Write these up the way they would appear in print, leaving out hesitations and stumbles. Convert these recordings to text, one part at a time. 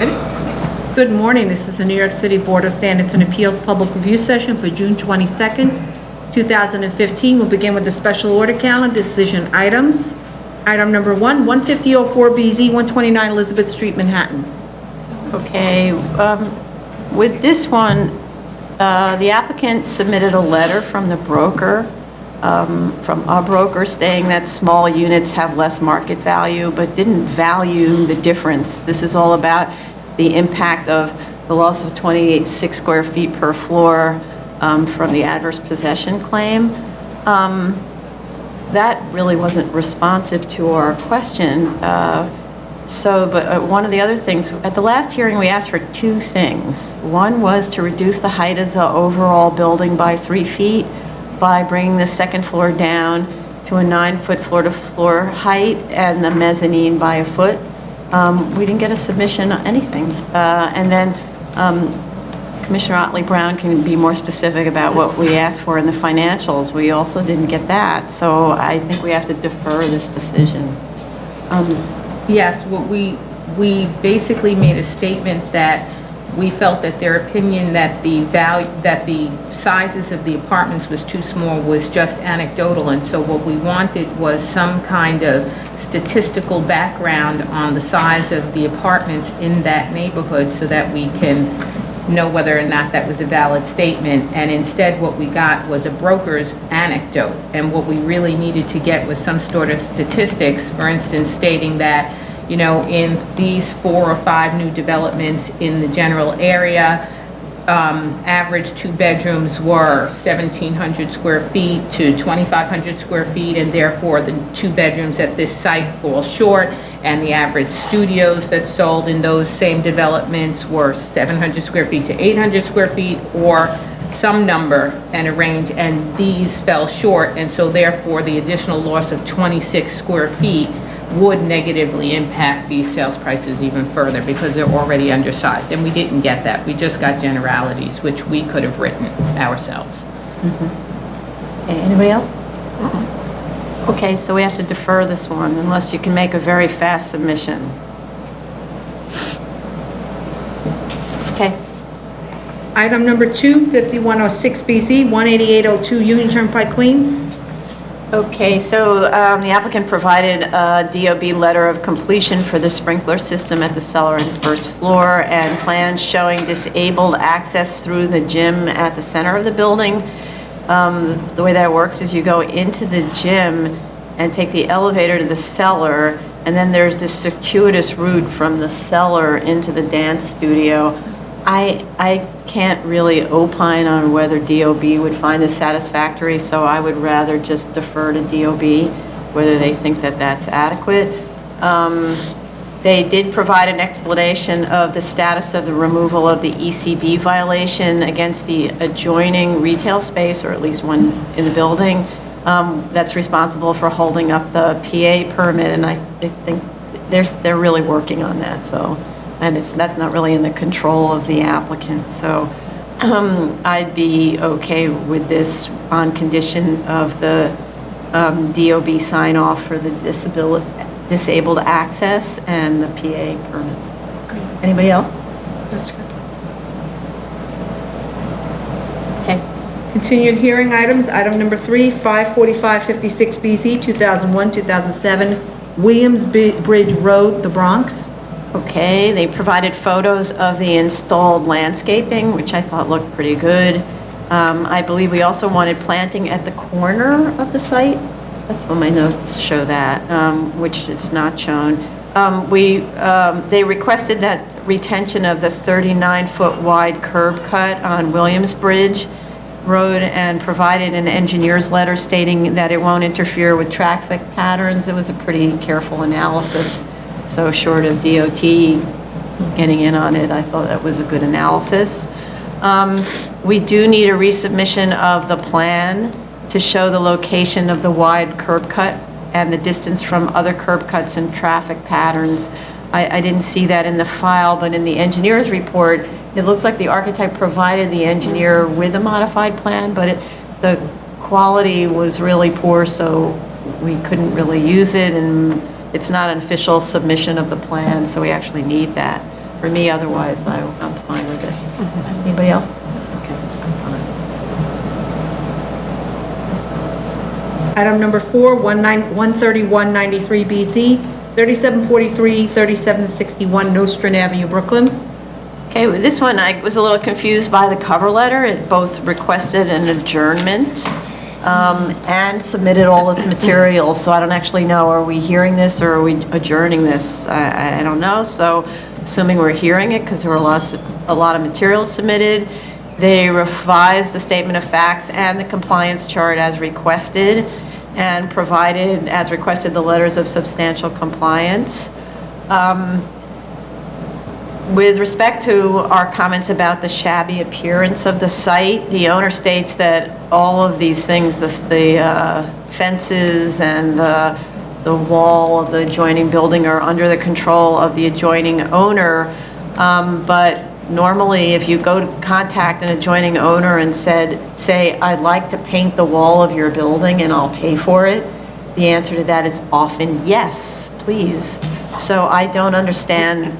Good morning. This is the New York City Board of Standards and Appeals Public Review Session for June 22nd, 2015. We'll begin with the special order calendar decision items. Item number 1, 15004BZ, 129 Elizabeth Street, Manhattan. Okay, with this one, the applicant submitted a letter from the broker, from a broker stating that small units have less market value, but didn't value the difference. This is all about the impact of the loss of 26 square feet per floor from the adverse possession claim. That really wasn't responsive to our question. But one of the other things, at the last hearing, we asked for two things. One was to reduce the height of the overall building by 3 feet by bringing the second floor down to a 9-foot floor-to-floor height and the mezzanine by a foot. We didn't get a submission on anything. And then Commissioner Otley Brown can be more specific about what we asked for in the financials. We also didn't get that. So I think we have to defer this decision. Yes, well, we basically made a statement that we felt that their opinion that the sizes of the apartments was too small was just anecdotal, and so what we wanted was some kind of statistical background on the size of the apartments in that neighborhood so that we can know whether or not that was a valid statement. And instead what we got was a broker's anecdote, and what we really needed to get was some sort of statistics, for instance stating that, you know, in these 4 or 5 new developments in the general area, average 2 bedrooms were 1,700 square feet to 2,500 square feet, and therefore the 2 bedrooms at this site fall short, and the average studios that sold in those same developments were 700 square feet to 800 square feet, or some number and a range, and these fell short, and so therefore the additional loss of 26 square feet would negatively impact these sales prices even further because they're already undersized. And we didn't get that. We just got generalities, which we could have written ourselves. Mm-hmm. Okay, anybody else? Okay, so we have to defer this one unless you can make a very fast submission. Okay. Item number 2, 5106BZ, 18802 Union Turnpike, Queens. Okay, so the applicant provided a DOB letter of completion for the sprinkler system at the cellar and first floor and plans showing disabled access through the gym at the center of the building. The way that works is you go into the gym and take the elevator to the cellar, and then there's this circuitous route from the cellar into the dance studio. I can't really opine on whether DOB would find this satisfactory, so I would rather just defer to DOB whether they think that that's adequate. They did provide an explanation of the status of the removal of the ECB violation against the adjoining retail space, or at least one in the building, that's responsible for holding up the PA permit, and I think they're really working on that. So. And that's not really in the control of the applicant. So I'd be okay with this on condition of the DOB sign off for the disabled access and the PA permit. Great. Anybody else? That's good. Okay. Continued hearing items. Item number 3, 54556BZ, 2001-2007 Williams Bridge Road, the Bronx. Okay, they provided photos of the installed landscaping, which I thought looked pretty good. I believe we also wanted planting at the corner of the site. That's what my notes show that, which is not shown. They requested that retention of the 39-foot wide curb cut on Williams Bridge Road and provided an engineer's letter stating that it won't interfere with traffic patterns. It was a pretty careful analysis. So short of DOT getting in on it, I thought that was a good analysis. We do need a resubmission of the plan to show the location of the wide curb cut and the distance from other curb cuts and traffic patterns. I didn't see that in the file, but in the engineer's report, it looks like the architect provided the engineer with a modified plan, but the quality was really poor, so we couldn't really use it, and it's not an official submission of the plan, so we actually need that. For me, otherwise, I'm fine with it. Anybody else? Okay, I'm fine. Item number 4, 13193BZ, 3743, 3761 Nostrand Avenue, Brooklyn. Okay, with this one, I was a little confused by the cover letter. It both requested an adjournment and submitted all this material, so I don't actually know, are we hearing this or are we adjourning this? I don't know, so assuming we're hearing it, because there were a lot of materials submitted, they revised the statement of facts and the compliance chart as requested, and provided, as requested, the letters of substantial compliance. With respect to our comments about the shabby appearance of the site, the owner states that all of these things, the fences and the wall of the adjoining building are under the control of the adjoining owner. But normally, if you go to contact an adjoining owner and say, I'd like to paint the wall of your building and I'll pay for it, the answer to that is often yes, please. So I don't understand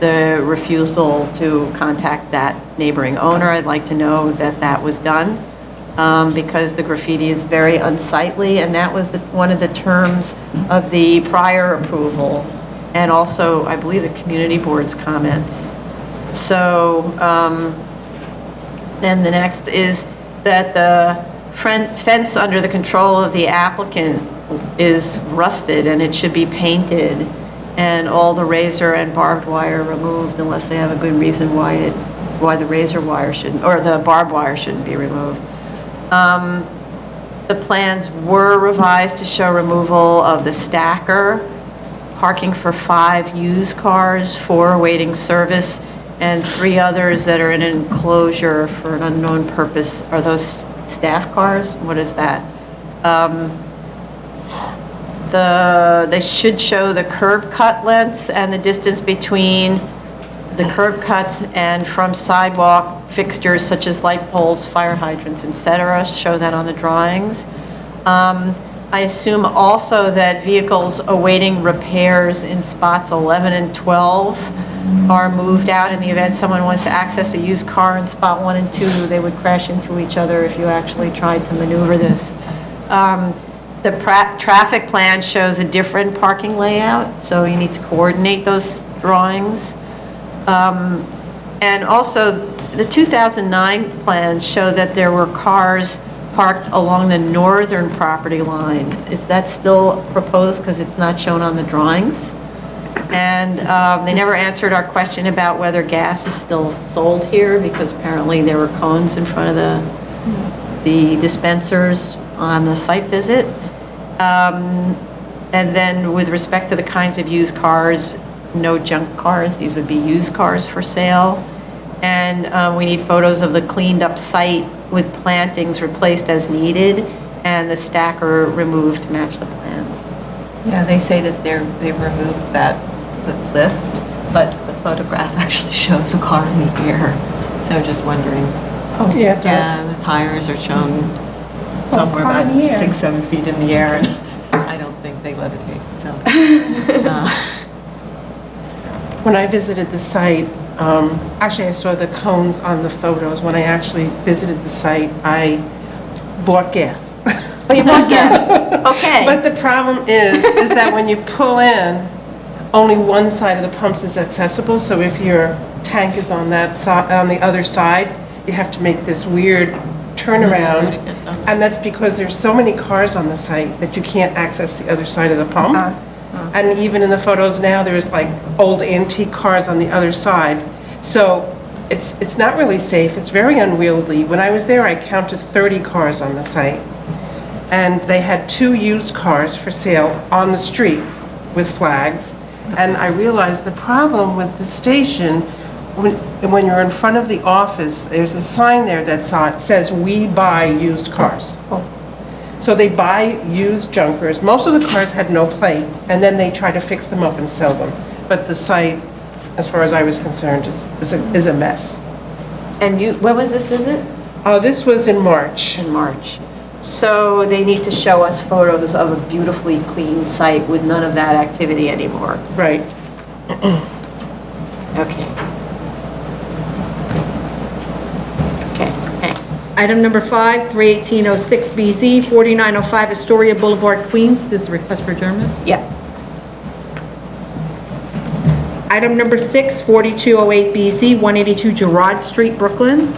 the refusal to contact that neighboring owner. I'd like to know that that was done because the graffiti is very unsightly, and that was one of the terms of the prior approvals, and also, I believe, the community board's comments. So then the next is that the fence under the control of the applicant is rusted and it should be painted, and all the razor and barbed wire removed unless they have a good reason why the razor wire shouldn't, or the barbed wire shouldn't be removed. The plans were revised to show removal of the stacker, parking for 5 used cars, 4 awaiting service, and 3 others that are in an enclosure for an unknown purpose. Are those staff cars? What is that? They should show the curb cut lengths and the distance between the curb cuts and from sidewalk fixtures such as light poles, fire hydrants, etc. Show that on the drawings. I assume also that vehicles awaiting repairs in spots 11 and 12 are moved out in the event someone wants to access a used car in spot 1 and 2. They would crash into each other if you actually tried to maneuver this. The traffic plan shows a different parking layout, so you need to coordinate those drawings. And also, the 2009 plans show that there were cars parked along the northern property line. Is that still proposed because it's not shown on the drawings? And they never answered our question about whether gas is still sold here, because apparently there were cones in front of the dispensers on the site visit. And then with respect to the kinds of used cars, no junk cars, these would be used cars for sale. And we need photos of the cleaned up site with plantings replaced as needed and the stacker removed to match the plans. Yeah, they say that they removed the lift, but the photograph actually shows a car in the air. So just wondering. Oh, yeah, it does. Yeah, the tires are shown somewhere about 6-7 feet in the air, and I don't think they levitate, so. When I visited the site, actually I saw the cones on the photos. When I actually visited the site, I bought gas. Oh, you bought gas? Okay. But the problem is that when you pull in, only one side of the pumps is accessible. So if your tank is on that side, on the other side, you have to make this weird turnaround. And that's because there's so many cars on the site that you can't access the other side of the pump. And even in the photos now, there's like old antique cars on the other side. So it's not really safe. It's very unwieldy. When I was there, I counted 30 cars on the site. And they had 2 used cars for sale on the street with flags. And I realized the problem with the station, when you're in front of the office, there's a sign there that says, "We buy used cars." So they buy used junkers. Most of the cars had no plates, and then they try to fix them up and sell them. But the site, as far as I was concerned, is a mess. And when was this visit? This was in March. In March. So they need to show us photos of a beautifully clean site with none of that activity anymore. Right. Okay. Okay. Item number 5, 31806BZ, 4905 Astoria Boulevard, Queens. This is a request for adjournment. Yeah. Item number 6, 4208BZ, 182 Girard Street, Brooklyn.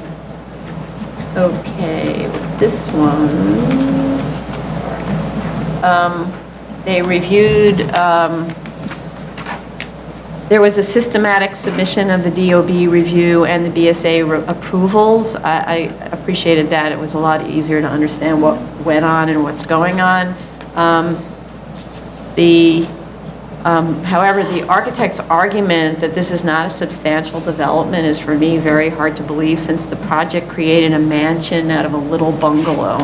Okay, this one, they reviewed, there was a systematic submission of the DOB review and the BSA approvals. I appreciated that. It was a lot easier to understand what went on and what's going on. However, the architect's argument that this is not a substantial development is, for me, very hard to believe, since the project created a mansion out of a little bungalow.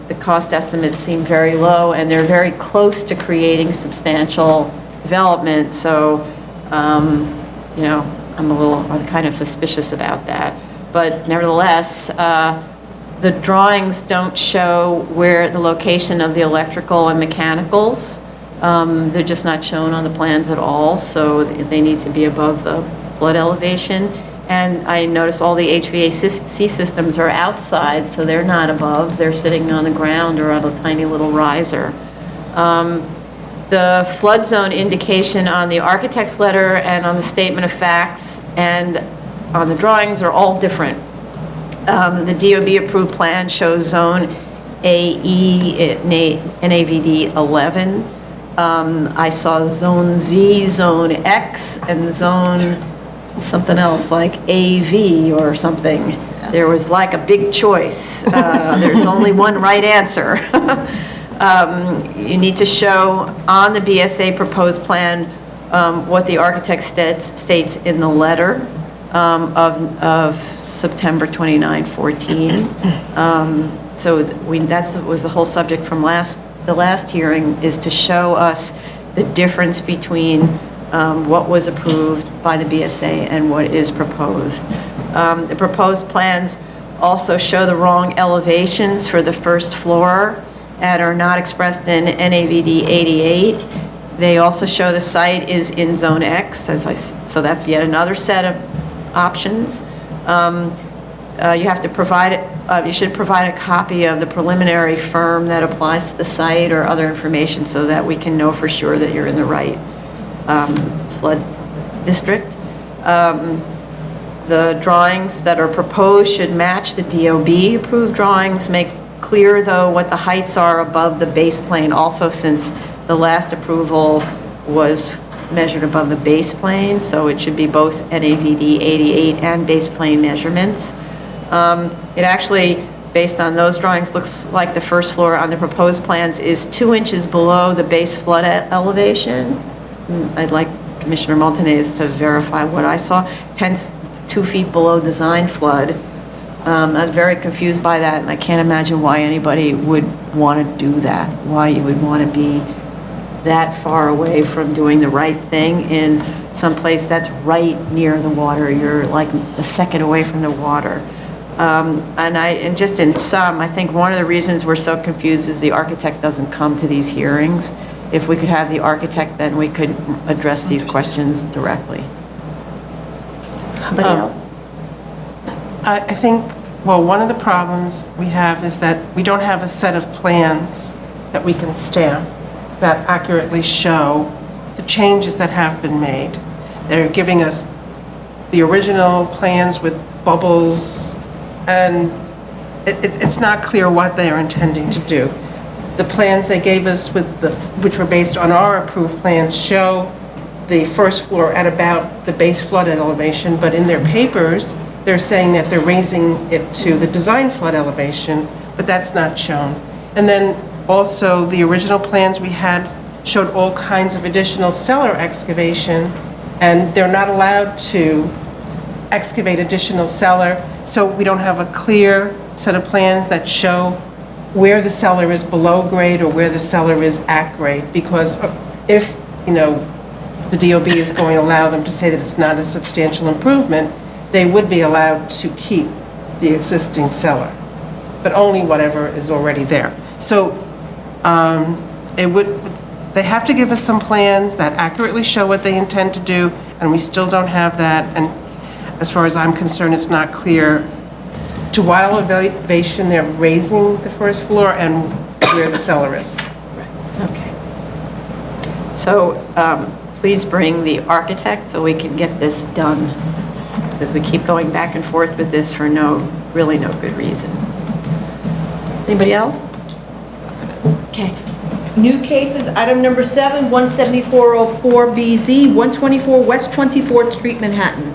The cost estimates seem very low, and they're very close to creating substantial development, so, you know, I'm kind of suspicious about that. But nevertheless, the drawings don't show where the location of the electrical and mechanicals. They're just not shown on the plans at all, so they need to be above the flood elevation. And I notice all the HVAC systems are outside, so they're not above. They're sitting on the ground or on a tiny little riser. The flood zone indication on the architect's letter and on the statement of facts and on the drawings are all different. The DOB approved plan shows zone AE, NAVD 11. I saw zone Z, zone X, and zone something else like AV or something. There was like a big choice. There's only one right answer. You need to show on the BSA proposed plan what the architect states in the letter of September 29, 14. So that was the whole subject from the last hearing, is to show us the difference between what was approved by the BSA and what is proposed. The proposed plans also show the wrong elevations for the first floor and are not expressed in NAVD 88. They also show the site is in Zone X, so that's yet another set of options. You have to provide, you should provide a copy of the preliminary firm that applies to the site or other information so that we can know for sure that you're in the right flood district. The drawings that are proposed should match the DOB approved drawings. Make clear, though, what the heights are above the base plane also, since the last approval was measured above the base plane, so it should be both NAVD 88 and base plane measurements. It actually, based on those drawings, looks like the first floor on the proposed plans is 2 inches below the base flood elevation. I'd like Commissioner Montanez to verify what I saw, hence 2 feet below design flood. I'm very confused by that, and I can't imagine why anybody would want to do that, why you would want to be that far away from doing the right thing in some place that's right near the water. You're like a second away from the water. And just in sum, I think one of the reasons we're so confused is the architect doesn't come to these hearings. If we could have the architect, then we could address these questions directly. Somebody else? I think, well, one of the problems we have is that we don't have a set of plans that we can stamp that accurately show the changes that have been made. They're giving us the original plans with bubbles, and it's not clear what they are intending to do. The plans they gave us, which were based on our approved plans, show the first floor at about the base flood elevation, but in their papers, they're saying that they're raising it to the design flood elevation, but that's not shown. And then also, the original plans we had showed all kinds of additional cellar excavation, and they're not allowed to excavate additional cellar, so we don't have a clear set of plans that show where the cellar is below grade or where the cellar is at grade, because if, you know, the DOB is going to allow them to say that it's not a substantial improvement, they would be allowed to keep the existing cellar, but only whatever is already there. So they have to give us some plans that accurately show what they intend to do and we still don't have that, and as far as I'm concerned, it's not clear to what elevation they're raising the first floor and where the cellar is. Okay. So please bring the architect so we can get this done, because we keep going back and forth with this for really no good reason. Anybody else? Okay. New cases, item number 7, 17404BZ, 124 West 24th Street, Manhattan.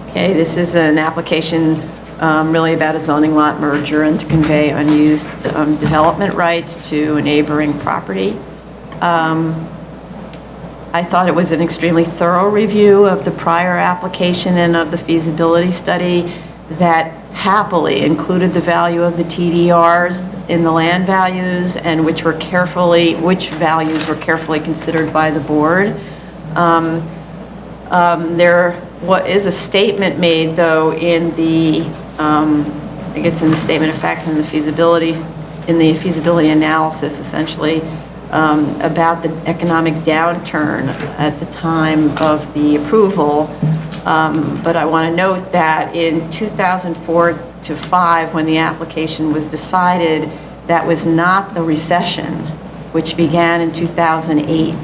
Okay, this is an application really about a zoning lot merger and to convey unused development rights to a neighboring property. I thought it was an extremely thorough review of the prior application and of the feasibility study that happily included the value of the TDRs in the land values and which values were carefully considered by the board. There is a statement made, though, in the, I think it's in the statement of facts and the feasibility analysis, essentially, about the economic downturn at the time of the approval. But I want to note that in 2004 to 5, when the application was decided, that was not the recession, which began in 2008.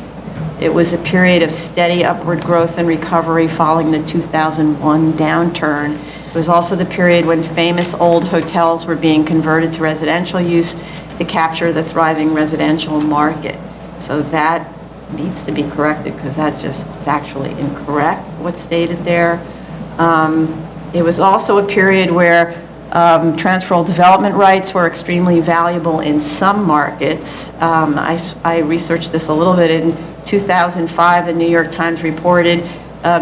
It was a period of steady upward growth and recovery following the 2001 downturn. It was also the period when famous old hotels were being converted to residential use to capture the thriving residential market. So that needs to be corrected because that's just factually incorrect, what's stated there. It was also a period where transferable development rights were extremely valuable in some markets. I researched this a little bit. In 2005, the New York Times reported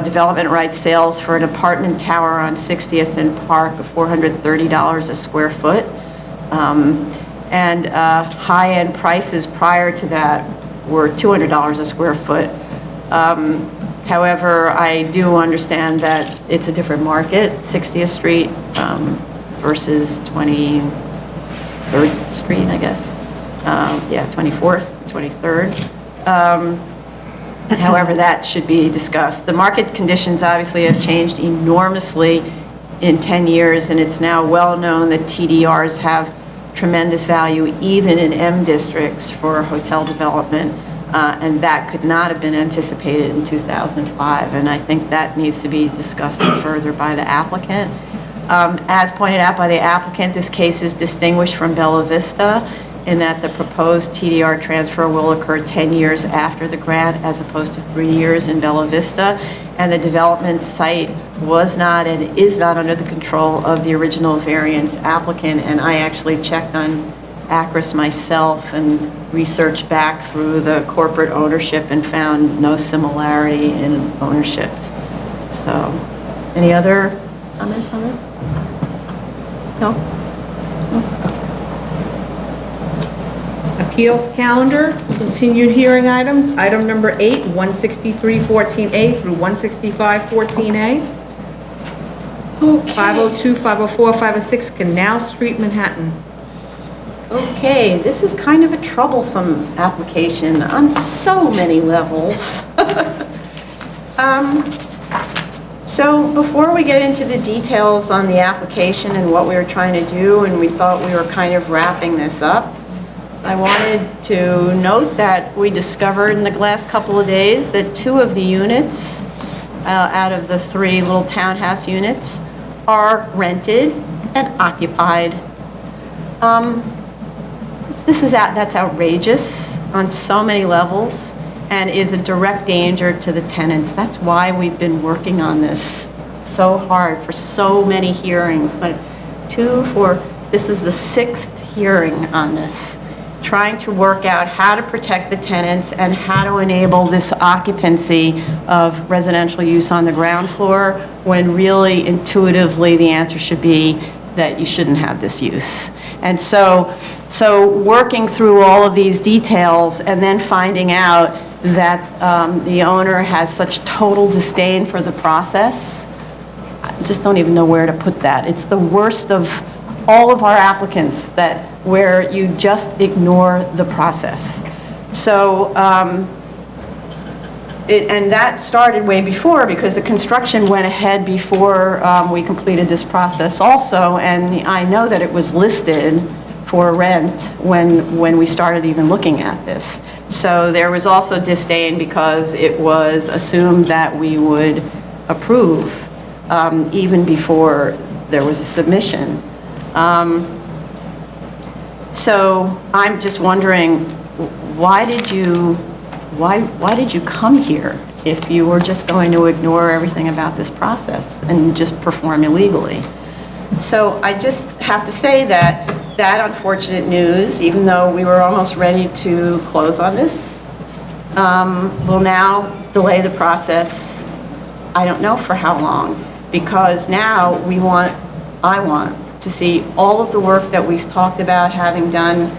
development rights sales for an apartment tower on 60th and Park of $430 a square foot. And high-end prices prior to that were $200 a square foot. However, I do understand that it's a different market, 60th Street versus 23rd Street, I guess. Yeah, 24th, 23rd. However, that should be discussed. The market conditions obviously have changed enormously in 10 years, and it's now well known that TDRs have tremendous value even in M districts for hotel development, and that could not have been anticipated in 2005, and I think that needs to be discussed further by the applicant. As pointed out by the applicant, this case is distinguished from Bella Vista in that the proposed TDR transfer will occur 10 years after the grant as opposed to 3 years in Bella Vista, and the development site was not and is not under the control of the original variance applicant, and I actually checked on Acris myself and researched back through the corporate ownership and found no similarity in ownerships. So, any other comments on this? No? Appeals calendar, continued hearing items, item number 8, 16314A through 16514A. Okay. 502, 504, 506 Canal Street, Manhattan. Okay, this is kind of a troublesome application on so many levels. So before we get into the details on the application and what we were trying to do, and we thought we were kind of wrapping this up, I wanted to note that we discovered in the last couple of days that 2 of the units out of the 3 little townhouse units are rented and occupied. That's outrageous on so many levels and is a direct danger to the tenants. That's why we've been working on this so hard for so many hearings. This is the 6th hearing on this, trying to work out how to protect the tenants and how to enable this occupancy of residential use on the ground floor, when really intuitively the answer should be that you shouldn't have this use. And so working through all of these details and then finding out that the owner has such total disdain for the process, I just don't even know where to put that. It's the worst of all of our applicants where you just ignore the process. So And that started way before, because the construction went ahead before we completed this process also, and I know that it was listed for rent when we started even looking at this. So there was also disdain because it was assumed that we would approve even before there was a submission. So I'm just wondering, why did you come here if you were just going to ignore everything about this process and just perform illegally? So I just have to say that unfortunate news, even though we were almost ready to close on this, will now delay the process, I don't know for how long, because now I want to see all of the work that we've talked about having done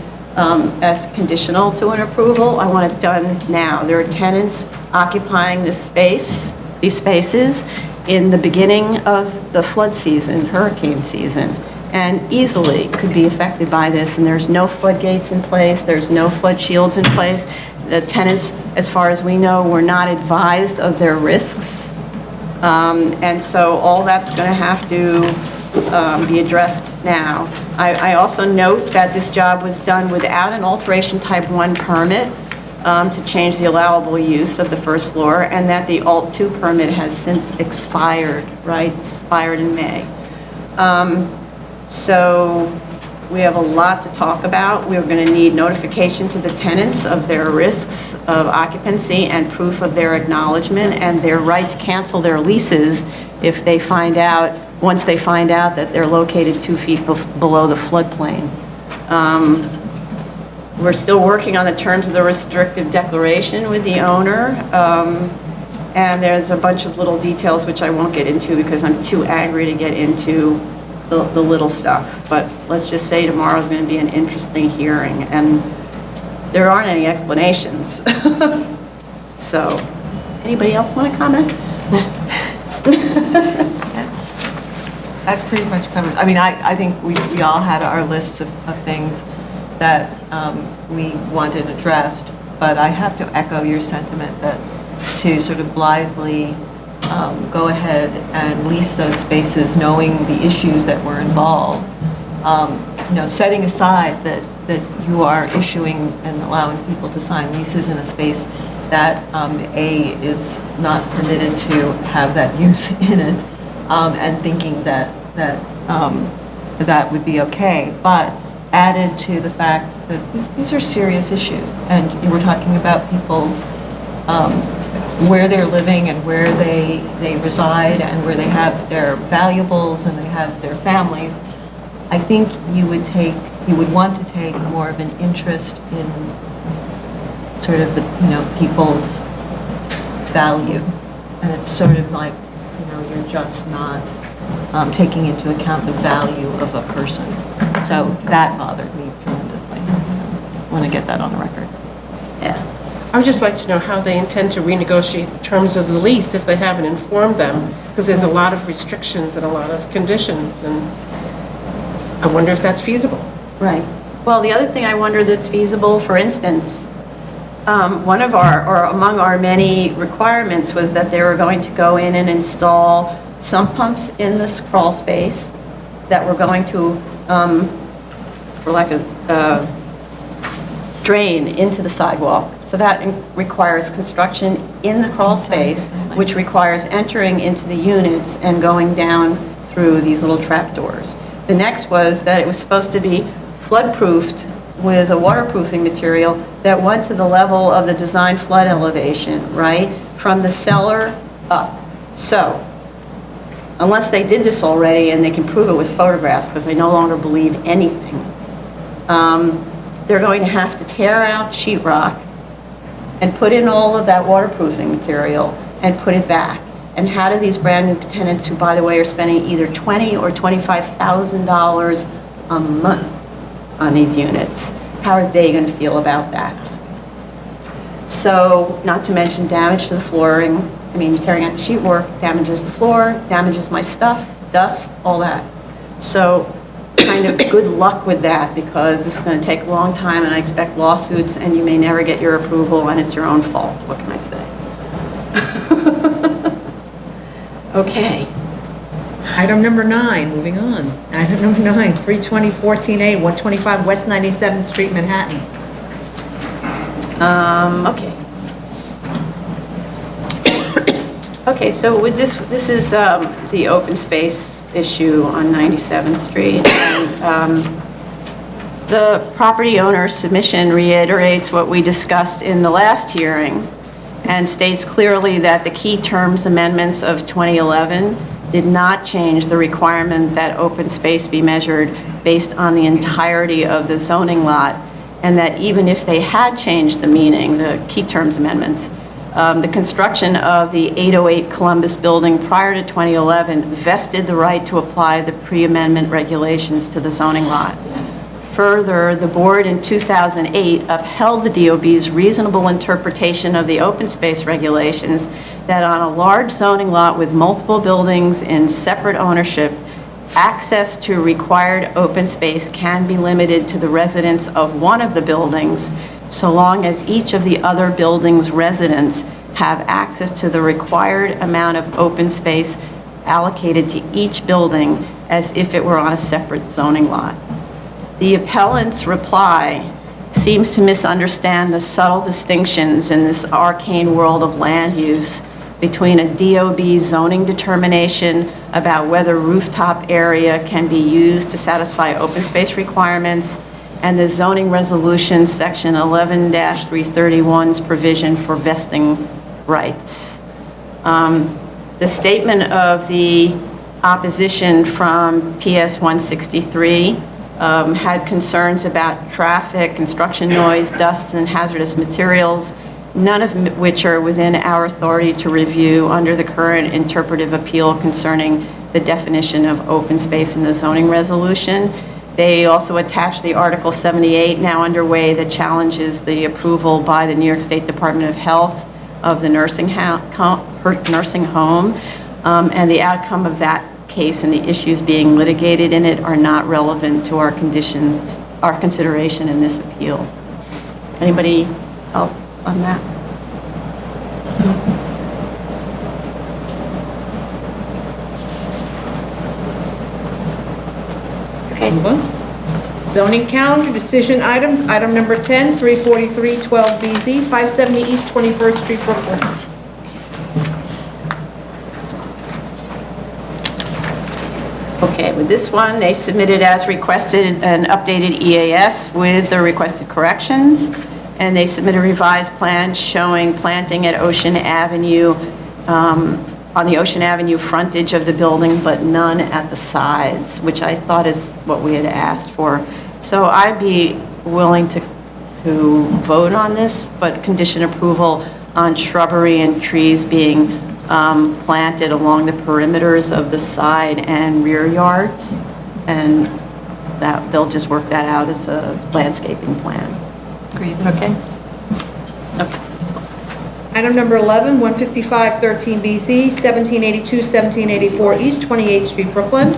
as conditional to an approval. I want it done now. There are tenants occupying these spaces in the beginning of the flood season, hurricane season, and easily could be affected by this. And there's no floodgates in place. There's no flood shields in place. The tenants, as far as we know, were not advised of their risks. And so all that's going to have to be addressed now. I also note that this job was done without an alteration type 1 permit to change the allowable use of the first floor, and that the alt 2 permit has since expired, right? Expired in May. So we have a lot to talk about. We're going to need notification to the tenants of their risks of occupancy and proof of their acknowledgement and their right to cancel their leases if they find out, once they find out that they're located 2 feet below the floodplain. We're still working on the terms of the restrictive declaration with the owner, and there's a bunch of little details which I won't get into because I'm too angry to get into the little stuff. But let's just say tomorrow's going to be an interesting hearing, and there aren't any explanations. So, anybody else want to comment? That pretty much covers, I mean, I think we all had our lists of things that we wanted addressed, but I have to echo your sentiment that to sort of blithely go ahead and lease those spaces knowing the issues that were involved, setting aside that you are issuing and allowing people to sign leases in a space that A, is not permitted to have that use in it, and thinking that would be okay, but added to the fact that these are serious issues, and you were talking about people's where they're living and where they reside and where they have their valuables and they have their families. I think you would want to take more of an interest in sort of the people's value, and it's sort of like you're just not taking into account the value of a person. So that bothered me tremendously. I want to get that on the record. Yeah. I would just like to know how they intend to renegotiate the terms of the lease if they haven't informed them, because there's a lot of restrictions and a lot of conditions, and I wonder if that's feasible. Right. Well, the other thing I wonder that's feasible, for instance, one of among our many requirements was that they were going to go in and install sump pumps in this crawl space that were going to, for lack of, drain into the sidewalk. So that requires construction in the crawl space, which requires entering into the units and going down through these little trap doors. The next was that it was supposed to be flood-proofed with a waterproofing material that went to the level of the design flood elevation, right? From the cellar up. So, unless they did this already and they can prove it with photographs, because I no longer believe anything, they're going to have to tear out the sheetrock and put in all of that waterproofing material and put it back. And how do these brand new tenants, who, by the way, are spending either $20,000 or $25,000 a month on these units, how are they going to feel about that? So, not to mention damage to the flooring. I mean, you're tearing out the sheetwork, damages the floor, damages my stuff, dust, all that. So, kind of good luck with that, because this is going to take a long time, and I expect lawsuits, and you may never get your approval, and it's your own fault. What can I say? Okay. Item number 9, moving on. Item number 9, 320 14A, 125 West 97th Street, Manhattan. Okay. Okay, so with this is the open space issue on 97th Street. And the property owner's submission reiterates what we discussed in the last hearing and states clearly that the key terms amendments of 2011 did not change the requirement that open space be measured based on the entirety of the zoning lot, and that even if they had changed the meaning, the key terms amendments, the construction of the 808 Columbus building prior to 2011 vested the right to apply the pre-amendment regulations to the zoning lot. Further, the board in 2008 upheld the DOB's reasonable interpretation of the open space regulations that on a large zoning lot with multiple buildings in separate ownership, access to required open space can be limited to the residents of one of the buildings, so long as each of the other building's residents have access to the required amount of open space allocated to each building as if it were on a separate zoning lot. The appellant's reply seems to misunderstand the subtle distinctions in this arcane world of land use between a DOB zoning determination about whether rooftop area can be used to satisfy open space requirements and the zoning resolution section 11-331's provision for vesting rights. The statement of the opposition from PS 163 had concerns about traffic, construction noise, dust, and hazardous materials, none of which are within our authority to review under the current interpretive appeal concerning the definition of open space in the zoning resolution. They also attached the Article 78 now underway that challenges the approval by the New York State Department of Health of the nursing home, and the outcome of that case and the issues being litigated in it are not relevant to our consideration in this appeal. Anybody else on that? Okay. Move on. Zoning calendar, decision items, item number 10, 343 12BZ, 570 East 21st Street, Brooklyn. Okay, with this one, they submitted as requested an updated EAS with the requested corrections, and they submitted a revised plan showing planting at Ocean Avenue, on the Ocean Avenue frontage of the building, but none at the sides, which I thought is what we had asked for. So I'd be willing to vote on this, but condition approval on shrubbery and trees being planted along the perimeters of the side and rear yards, and that they'll just work that out as a landscaping plan. Agreed. Okay? Item number 11, 155 13BZ, 1782 1784 East 28th Street, Brooklyn.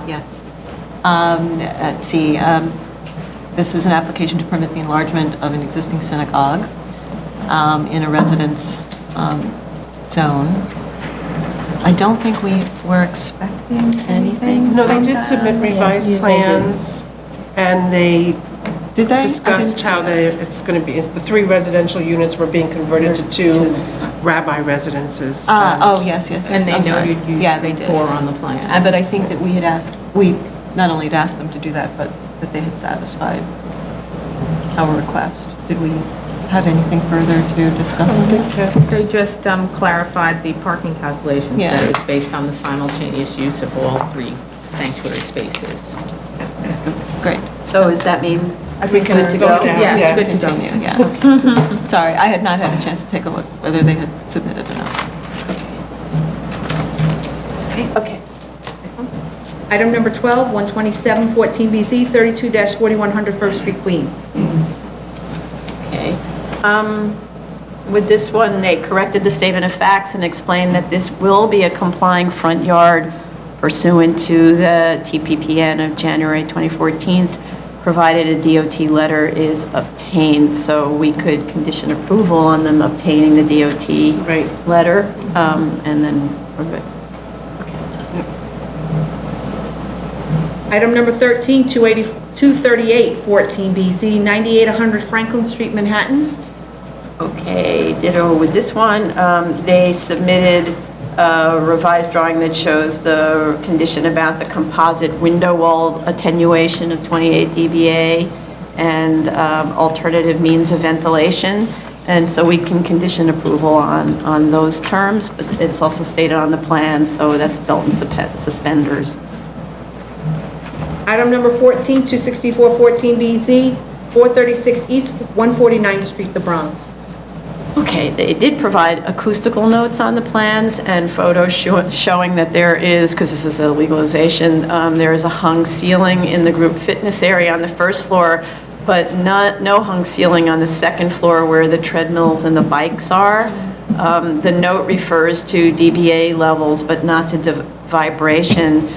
Yes. Let's see. This was an application to permit the enlargement of an existing synagogue in a residence zone. I don't think we were expecting anything. No, they from did that. submit revised plans, and they Did they? discussed how it's going to be, the 3 residential units were being converted to 2 rabbi residences. Oh, yes. And I'm they sorry. noted you Yeah, they did. 4 on the plan. But I think that we had asked, we not only had asked them to do that, but that they had satisfied our request. Did we have anything further to discuss on this? They just clarified the parking calculations, Yeah. that it was based on the simultaneous use of all 3 sanctuary spaces. Great. So does that mean We can good to vote go? now. Yeah, Yes. it's good to go. Continue, yeah. Sorry, I had not had a chance to take a look whether they had submitted enough. Okay. Item number 12, 127 14BZ, 32-4100 First Street, Queens. Okay. With this one, they corrected the statement of facts and explained that this will be a complying front yard pursuant to the TPPN of January 2014. provided a DOT letter is obtained, so we could condition approval on them obtaining the DOT Right. letter, and then we're good. Item number 13, 238 14BZ, 9800 Franklin Street, Manhattan. Okay, ditto with this one. They submitted a revised drawing that shows the condition about the composite window wall attenuation of 28 dBA and alternative means of ventilation. And so we can condition approval on those terms, but it's also stated on the plan, so that's belt and suspenders. Item number 14, 264 14BZ, 436 East 149th Street, the Bronx. Okay, they did provide acoustical notes on the plans and photos showing that there is, because this is a legalization, there is a hung ceiling in the group fitness area on the first floor, but no hung ceiling on the second floor where the treadmills and the bikes are. The note refers to dBA levels, but not to vibration.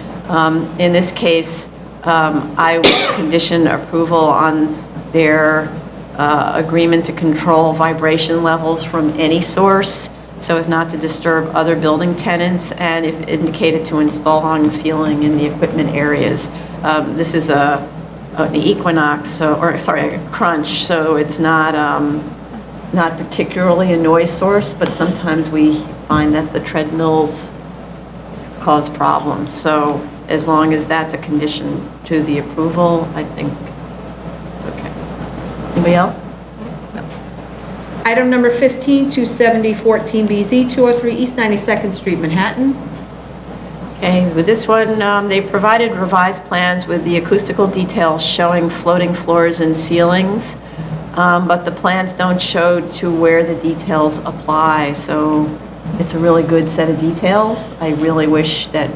In this case, I would condition approval on their agreement to control vibration levels from any source so as not to disturb other building tenants, and if indicated to install hung ceiling in the equipment areas. This is an Equinox, a Crunch, so it's not particularly a noise source, but sometimes we find that the treadmills cause problems. So as long as that's a condition to the approval, I think it's okay. Anybody else? Item number 15, 270 14BZ, 203 East 92nd Street, Manhattan. Okay, with this one, they provided revised plans with the acoustical details showing floating floors and ceilings, but the plans don't show to where the details apply, so it's a really good set of details. I really wish that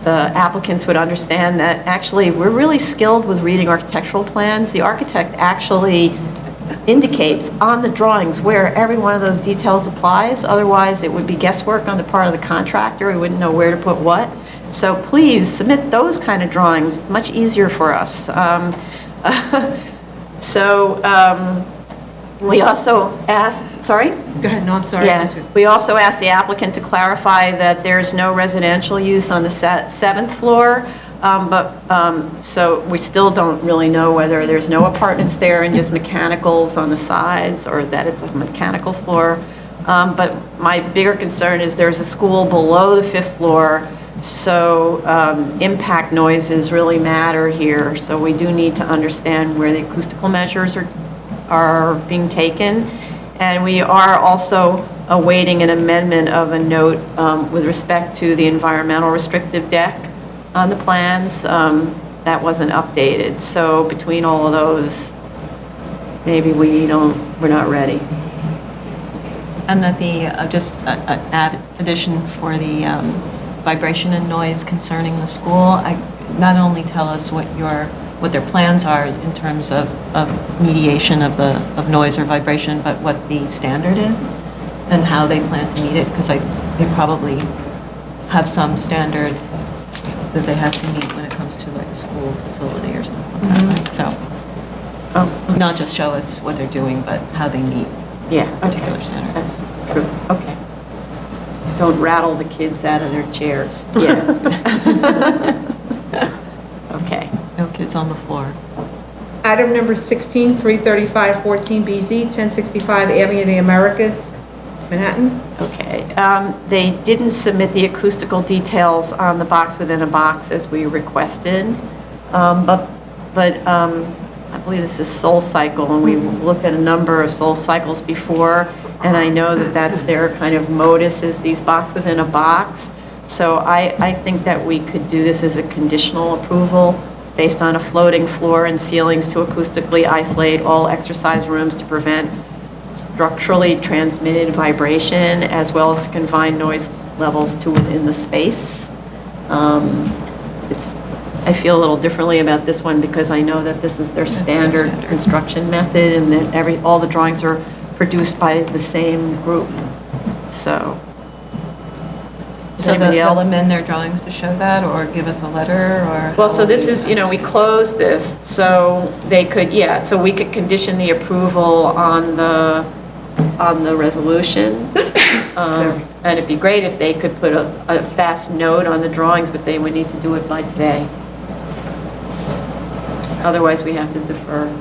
the applicants would understand that actually we're really skilled with reading architectural plans. The architect actually indicates on the drawings where every one of those details applies. Otherwise, it would be guesswork on the part of the contractor. We wouldn't know where to put what. So please submit those kind of drawings. It's much easier for us. We also asked, sorry? Go ahead, no, I'm sorry. Yeah, we also asked the applicant to clarify that there's no residential use on the seventh floor, so we still don't really know whether there's no apartments there and just mechanicals on the sides, or that it's a mechanical floor. But my bigger concern is there's a school below the fifth floor, so impact noises really matter here. So we do need to understand where the acoustical measures are being taken. And we are also awaiting an amendment of a note with respect to the environmental restrictive deck on the plans. That wasn't updated. So between all of those, maybe we're not ready. And that just an addition for the vibration and noise concerning the school, not only tell us what their plans are in terms of mediation of noise or vibration, but what the standard is and how they plan to meet it, because they probably have some standard that they have to meet when it comes to like a school facility or something like that, right? So, not just show us what they're doing, but how they meet particular standard. That's true. Okay. Don't rattle the kids out of their chairs. Yeah. Okay. No kids on the floor. Item number 16, 335 14BZ, 1065 Avenue of the Americas, Manhattan. Okay. They didn't submit the acoustical details on the box within a box as we requested, but I believe this is Soul Cycle, and we looked at a number of Soul Cycles before, and I know that that's their kind of modus, is these box within a box. So I think that we could do this as a conditional approval based on a floating floor and ceilings to acoustically isolate all exercise rooms to prevent structurally transmitted vibration, as well as to confine noise levels to within the space. I feel a little differently about this one because I know that this is their standard construction method, and that all the drawings are produced by the same group. So Does So anybody they'll else? amend their drawings to show that, or give us a letter, or? Well, so this is, we closed this, so they could, so we could condition the approval on the resolution. And it'd be great if they could put a fast note on the drawings, but they would need to do it by today. Otherwise, we have to defer.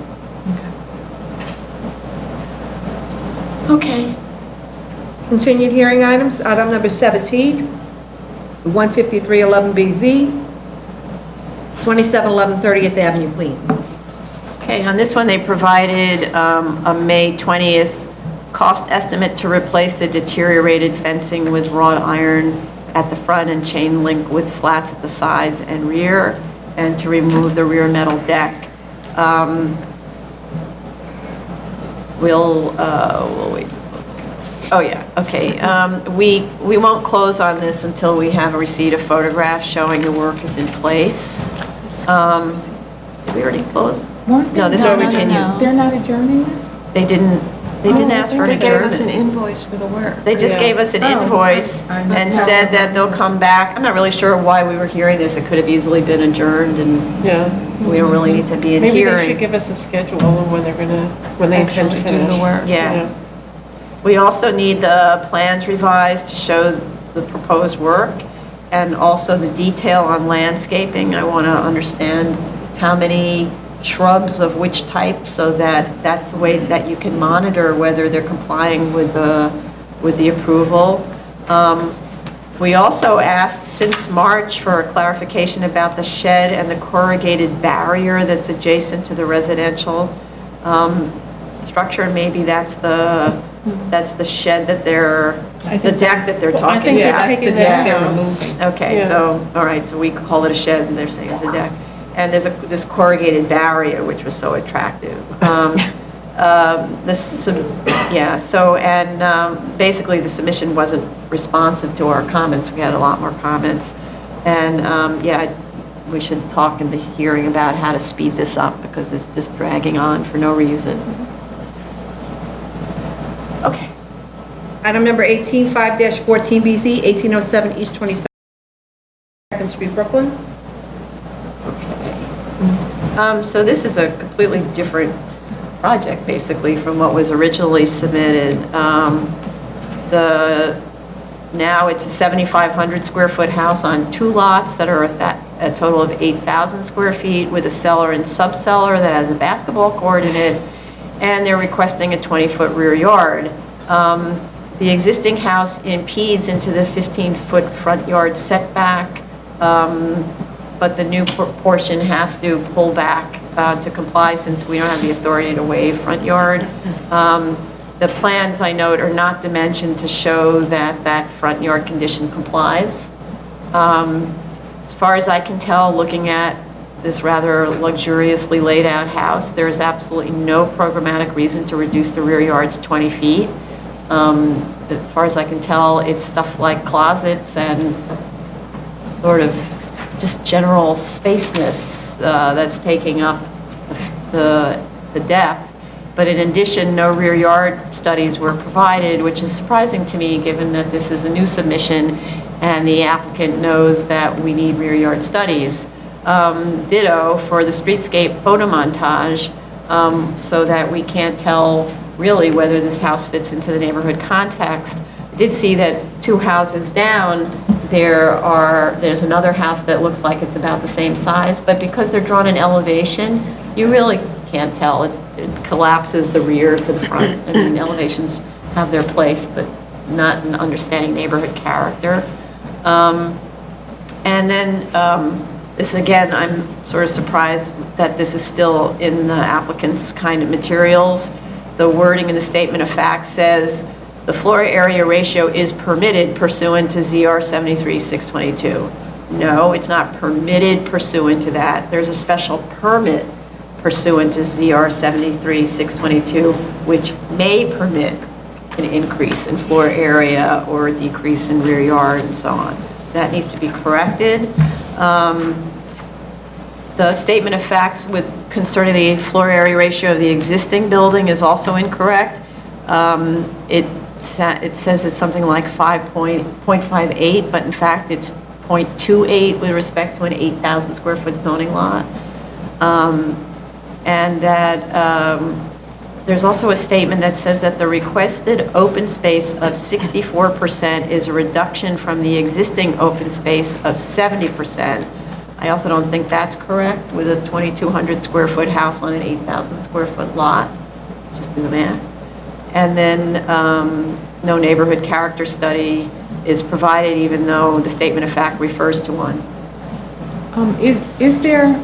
Okay. Continued hearing items, item number 17, 15311BZ, 2711 30th Avenue, Queens. Okay, on this one, they provided a May 20th cost estimate to replace the deteriorated fencing with wrought iron at the front and chain link with slats at the sides and rear, and to remove the rear metal deck. We'll wait. Oh, yeah, okay. We won't close on this until we have a receipt of photographs showing the work is in place. Did we already close? No, this is continued. They're not adjourning this? They didn't ask for an They gave us an adjournment. invoice for the work. They just gave us an invoice I and must said have- that they'll come back. I'm not really sure why we were hearing this. It could have easily been adjourned, and Yeah. we don't really need to be in Maybe they should hearing. give us a schedule of when when they intend to Actually do finish. the work. Yeah. We also need the plans revised to show the proposed work, and also the detail on landscaping. I want to understand how many shrubs of which type, so that that's the way that you can monitor whether they're complying with the approval. We also asked since March for a clarification about the shed and the corrugated barrier that's adjacent to the residential structure. Maybe that's the shed that the deck that they're talking about. I think they're That's the taking deck that they're down. removing. Okay, Yeah. so, all right, so we could call it a shed, and they're saying it's a deck. And there's this corrugated barrier, which was so attractive. Basically, the submission wasn't responsive to our comments. We had a lot more comments. And, we should talk in the hearing about how to speed this up, because it's just dragging on for no reason. Okay. Item number 18, 5-14BZ, 1807 East 22nd Street, Brooklyn. So this is a completely different project, basically, from what was originally submitted. Now it's a 7,500 square foot house on 2 lots that are a total of 8,000 square feet, with a cellar and subcellar that has a basketball court in it, and they're requesting a 20-foot rear yard. The existing house impedes into the 15-foot front yard setback, but the new portion has to pull back to comply, since we don't have the authority to waive front yard. The plans, I note, are not dimensioned to show that that front yard condition complies. As far as I can tell, looking at this rather luxuriously laid out house, there is absolutely no programmatic reason to reduce the rear yard to 20 feet. As far as I can tell, it's stuff like closets and sort of just general spaceness that's taking up the depth. But in addition, no rear yard studies were provided, which is surprising to me, given that this is a new submission and the applicant knows that we need rear yard studies. Ditto for the streetscape photo montage, so that we can't tell really whether this house fits into the neighborhood context. I did see that 2 houses down, there's another house that looks like it's about the same size, but because they're drawn in elevation, you really can't tell. It collapses the rear to the front. I mean, elevations have their place, but not in understanding neighborhood character. And then this, again, I'm sort of surprised that this is still in the applicant's kind of materials. The wording in the statement of facts says, the floor area ratio is permitted pursuant to ZR 73-622. No, it's not permitted pursuant to that. There's a special permit pursuant to ZR 73-622, which may permit an increase in floor area or a decrease in rear yard and so on. That needs to be corrected. The statement of facts concerning the floor area ratio of the existing building is also incorrect. it says it's something like 5.58, but in fact, it's 0.28 with respect to an 8,000 square foot zoning lot. And that there's also a statement that says that the requested open space of 64% is a reduction from the existing open space of 70%. I also don't think that's correct with a 2,200 square foot house on an 8,000 square foot lot. Just do the math. And then no neighborhood character study is provided, even though the statement of fact refers to one.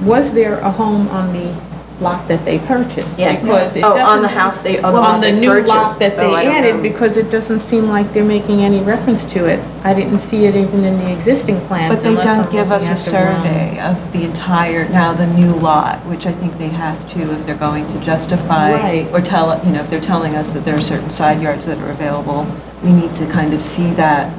Was there a home on the lot that they purchased? Yeah. Because it Oh, on the doesn't- house they, on the new lot purchased. that they Oh, I don't added, know. because it doesn't seem like they're making any reference to it. I didn't see it even in the existing plans. But they unless don't I'm give us looking a at the wrong- survey of the entire, now the new lot, which I think they have to if they're going to justify Right. or tell, if they're telling us that there are certain side yards that are available, we need to kind of see that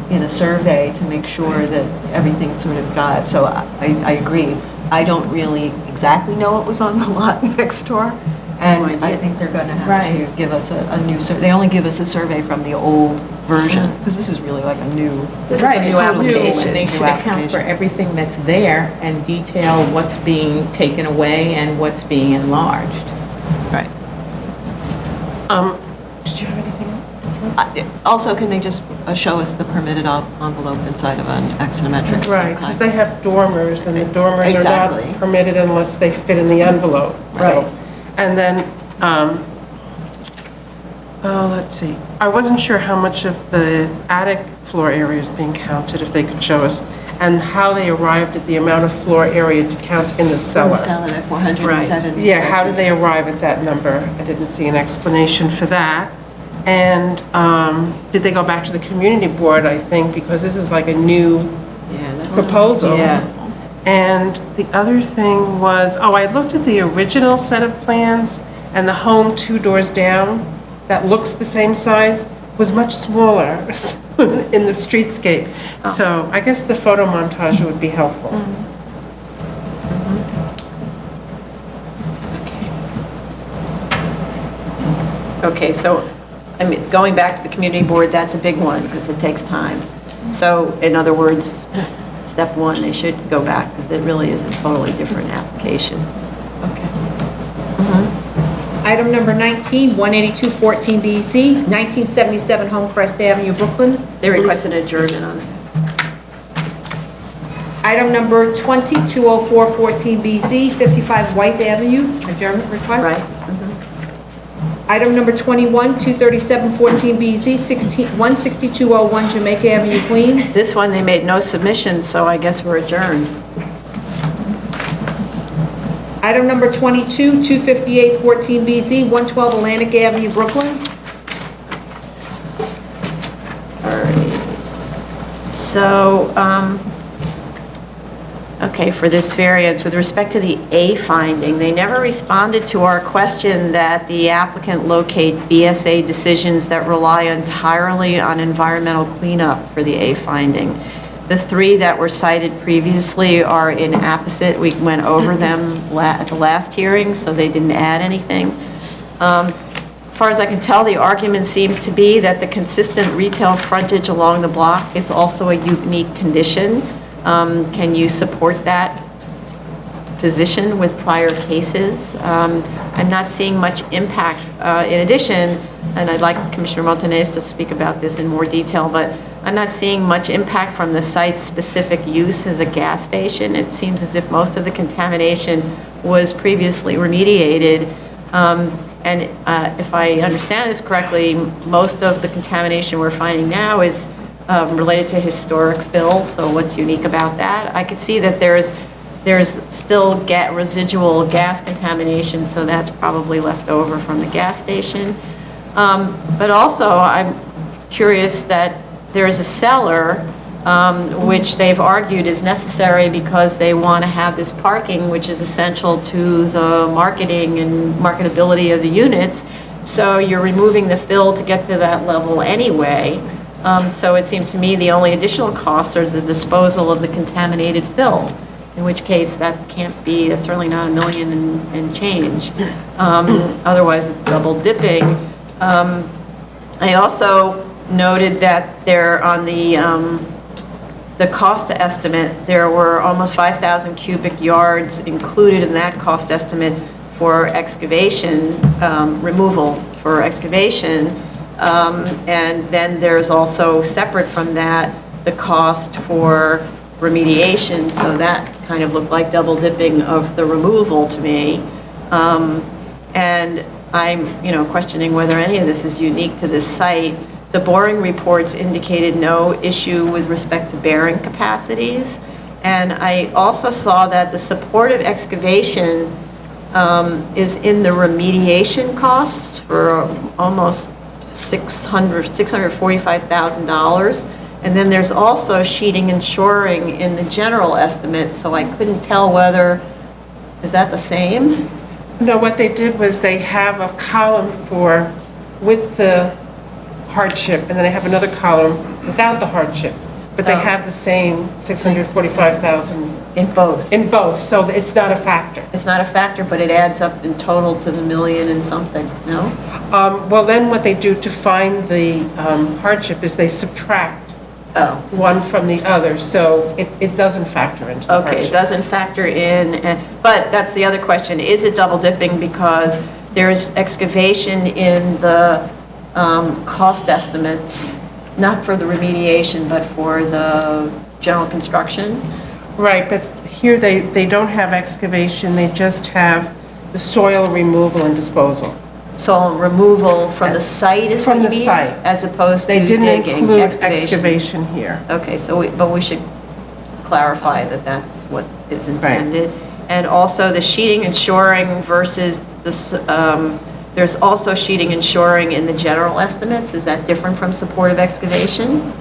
in a survey to make sure that everything sort of jives. So I agree. I don't really exactly know what was on the lot next door, and No I idea. think they're going to have Right. to give us a new survey. They only give us a survey from the old version, because this is really like a new. This is a Right, new it's application. and they New should account for application. everything that's there and detail what's being taken away and what's being enlarged. Right. Did you have anything else? Also, can they just show us the permitted envelope inside of an axonometric of some Right, because they kind? have dormers, and the dormers are Exactly. not permitted unless they fit in the envelope. So, Right. and then, let's see, I wasn't sure how much of the attic floor area is being counted, if they could show us, and how they arrived at the amount of floor area to count in the cellar. Selling at 407. Yeah, how did they arrive at that number? I didn't see an explanation for that. And did they go back to the community board, I think, because this is like a new proposal. Yeah. And the other thing was, I looked at the original set of plans, and the home 2 doors down, that looks the same size, was much smaller in the streetscape. So I guess the photo montage would be helpful. Okay, so, I mean, going back to the community board, that's a big one, because it takes time. So, in other words, step one, they should go back, because it really is a totally different application. Okay. Item number 19, 18214 BC, 1977 Homecrest Avenue, Brooklyn. They requested adjournment on it. Item number 20, 20414 BZ, 55 White Avenue, adjournment request. Right? Item number 21, 23714 BZ, 16201 Jamaica Avenue, Queens. This one, they made no submission, so I guess we're adjourned. Item number 22, 25814 BZ, 112 Atlantic Avenue, Brooklyn. All right. So, okay, for this variance, with respect to the A finding, they never responded to our question that the applicant locate BSA decisions that rely entirely on environmental cleanup for the A finding. The 3 that were cited previously are in apposite. We went over them at the last hearing, so they didn't add anything. As far as I can tell, the argument seems to be that the consistent retail frontage along the block is also a unique condition. Can you support that position with prior cases? I'm not seeing much impact. In addition, and I'd like Commissioner Montanez to speak about this in more detail, but I'm not seeing much impact from the site's specific use as a gas station. It seems as if most of the contamination was previously remediated. And if I understand this correctly, most of the contamination we're finding now is related to historic fill. So what's unique about that? I could see that there's still residual gas contamination, so that's probably left over from the gas station. But also, I'm curious that there's a cellar, which they've argued is necessary because they want to have this parking, which is essential to the marketing and marketability of the units. So you're removing the fill to get to that level anyway. So it seems to me the only additional costs are the disposal of the contaminated fill, in which case that can't be, that's certainly not $1 million and change. Otherwise, it's double dipping. I also noted that there on the cost estimate, there were almost 5,000 cubic yards included in that cost estimate for excavation, removal for excavation. And then there's also, separate from that, the cost for remediation, so that kind of looked like double dipping of the removal to me. And I'm, questioning whether any of this is unique to this site. The boring reports indicated no issue with respect to bearing capacities. And I also saw that the supportive excavation is in the remediation costs for almost $645,000. And then there's also sheeting and shoring in the general estimate, so I couldn't tell whether, is that the same? No, what they did was they have a column with the hardship, and then they have another column without the hardship. But they have the same 645,000 In both. in both, so it's not a factor. It's not a factor, but it adds up in total to the million and something, no? Well, then what they do to find the hardship is they subtract Oh. one from the other, so it doesn't factor into the hardship. Okay, it doesn't factor in, but that's the other question. Is it double dipping because there's excavation in the cost estimates, not for the remediation, but for the general construction? Right, but here they don't have excavation, they just have the soil removal and disposal. So removal from the site is what From you the mean? site. As opposed to They didn't digging, include excavation? excavation here. Okay, but we should clarify that that's what is intended. And also the sheeting and shoring versus there's also sheeting and shoring in the general estimates. Is that different from supportive excavation?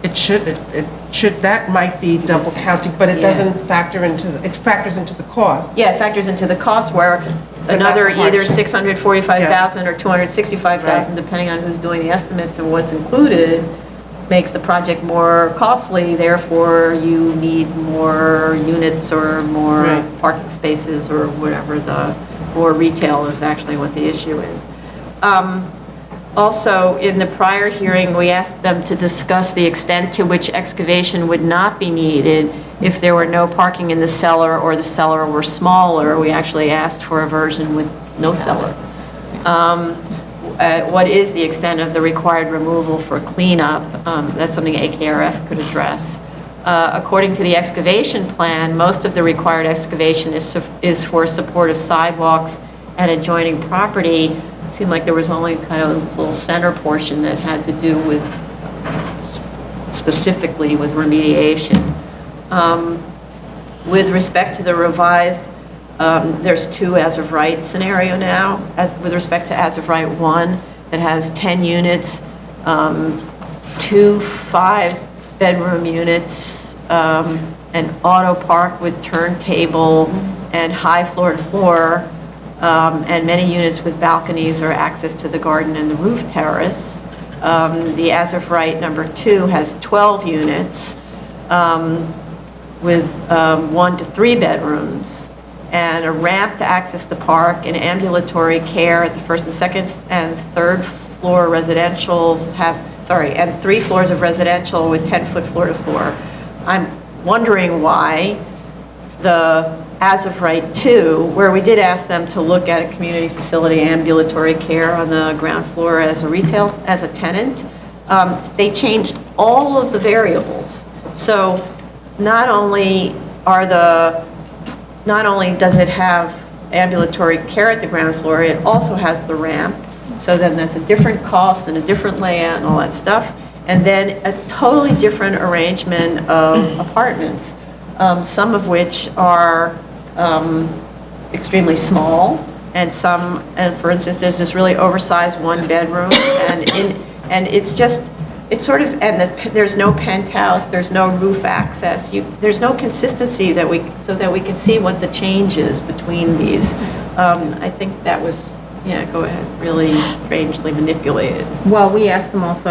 It should, that might be double counting, but it Yeah. doesn't factor into, it factors into the cost. Yeah, it factors into the cost where But not another the either hardship. 645,000 or 265,000, Right. depending on who's doing the estimates and what's included, makes the project more costly, therefore you need more units or more Right. parking spaces or whatever or retail is actually what the issue is. Also, in the prior hearing, we asked them to discuss the extent to which excavation would not be needed if there were no parking in the cellar or the cellar were smaller. We actually asked for a version with no cellar. What is the extent of the required removal for cleanup? That's something AKRF could address. According to the excavation plan, most of the required excavation is for support of sidewalks and adjoining property. It seemed like there was only kind of this little center portion that had to do with, specifically with remediation. With respect to the revised, there's two as-of-right scenario now, with respect to as-of-right 1, that has 10 units, 2 5-bedroom units, an auto park with turntable and high floor-to-floor, and many units with balconies or access to the garden and the roof terrace. The as-of-right number 2 has 12 units with 1 to 3 bedrooms and a ramp to access the park and ambulatory care at the first and second and third floor residentials and 3 floors of residential with 10-foot floor-to-floor. I'm wondering why the as-of-right 2, where we did ask them to look at a community facility ambulatory care on the ground floor as a tenant, they changed all of the variables. So not only does it have ambulatory care at the ground floor, it also has the ramp. So then that's a different cost and a different layout and all that stuff. And then a totally different arrangement of apartments, some of which are extremely small, and for instance, there's this really oversized 1-bedroom, and there's no penthouse, there's no roof access, there's no consistency so that we can see what the change is between these. I think that was, go ahead, really strangely manipulated. Well, we asked them also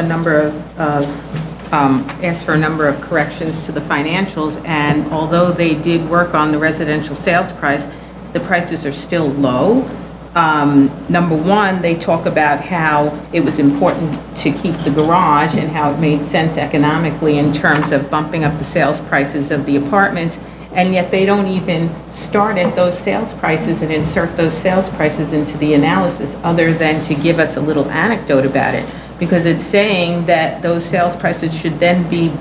asked for a number of corrections to the financials, and although they did work on the residential sales price, the prices are still low. Number one, they talk about how it was important to keep the garage and how it made sense economically in terms of bumping up the sales prices of the apartments, and yet they don't even start at those sales prices and insert those sales prices into the analysis other than to give us a little anecdote about it, because it's saying that those sales prices should then be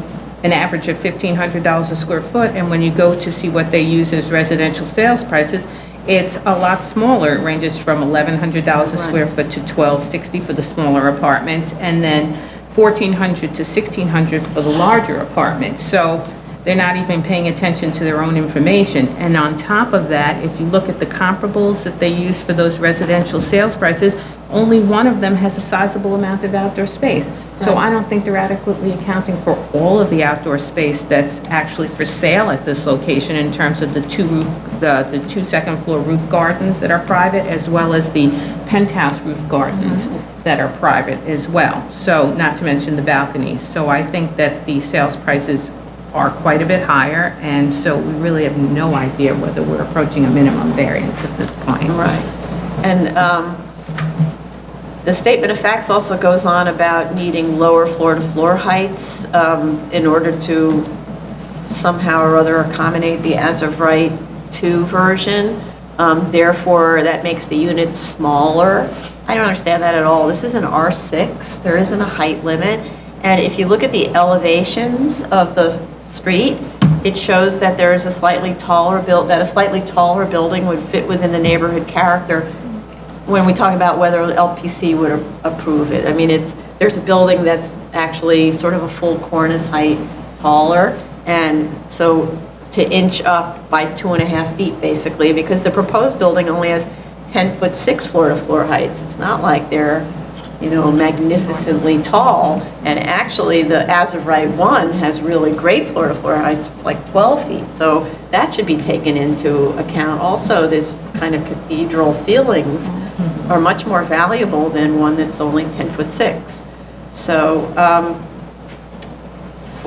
an average of $1,500 a square foot, and when you go to see what they use as residential sales prices, it's a lot smaller. It ranges from $1,100 a square foot to $1,260 for the smaller apartments, and then $1,400 to $1,600 for the larger apartments. So they're not even paying attention to their own information. And on top of that, if you look at the comparables that they use for those residential sales prices, only one of them has a sizable amount of outdoor space. So I don't think they're adequately accounting for all of the outdoor space that's actually for sale at this location in terms of the two second floor roof gardens that are private, as well as the penthouse roof gardens that are private as well. So not to mention the balconies. So I think that the sales prices are quite a bit higher, and so we really have no idea whether we're approaching a minimum variance at this point. Right. And the statement of facts also goes on about needing lower floor-to-floor heights in order to somehow or other accommodate the as-of-right 2 version. Therefore, that makes the units smaller. I don't understand that at all. This is an R6. There isn't a height limit. And if you look at the elevations of the street, it shows that there is a slightly taller building would fit within the neighborhood character when we talk about whether LPC would approve it. I mean, there's a building that's actually sort of a full cornice height taller, and so to inch up by 2.5 feet basically, because the proposed building only has 10'6" floor-to-floor heights. It's not like they're, magnificently tall, and actually the as-of-right 1 has really great floor-to-floor heights. It's like 12 feet, so that should be taken into account. Also, this kind of cathedral ceilings are much more valuable than one that's only 10'6". So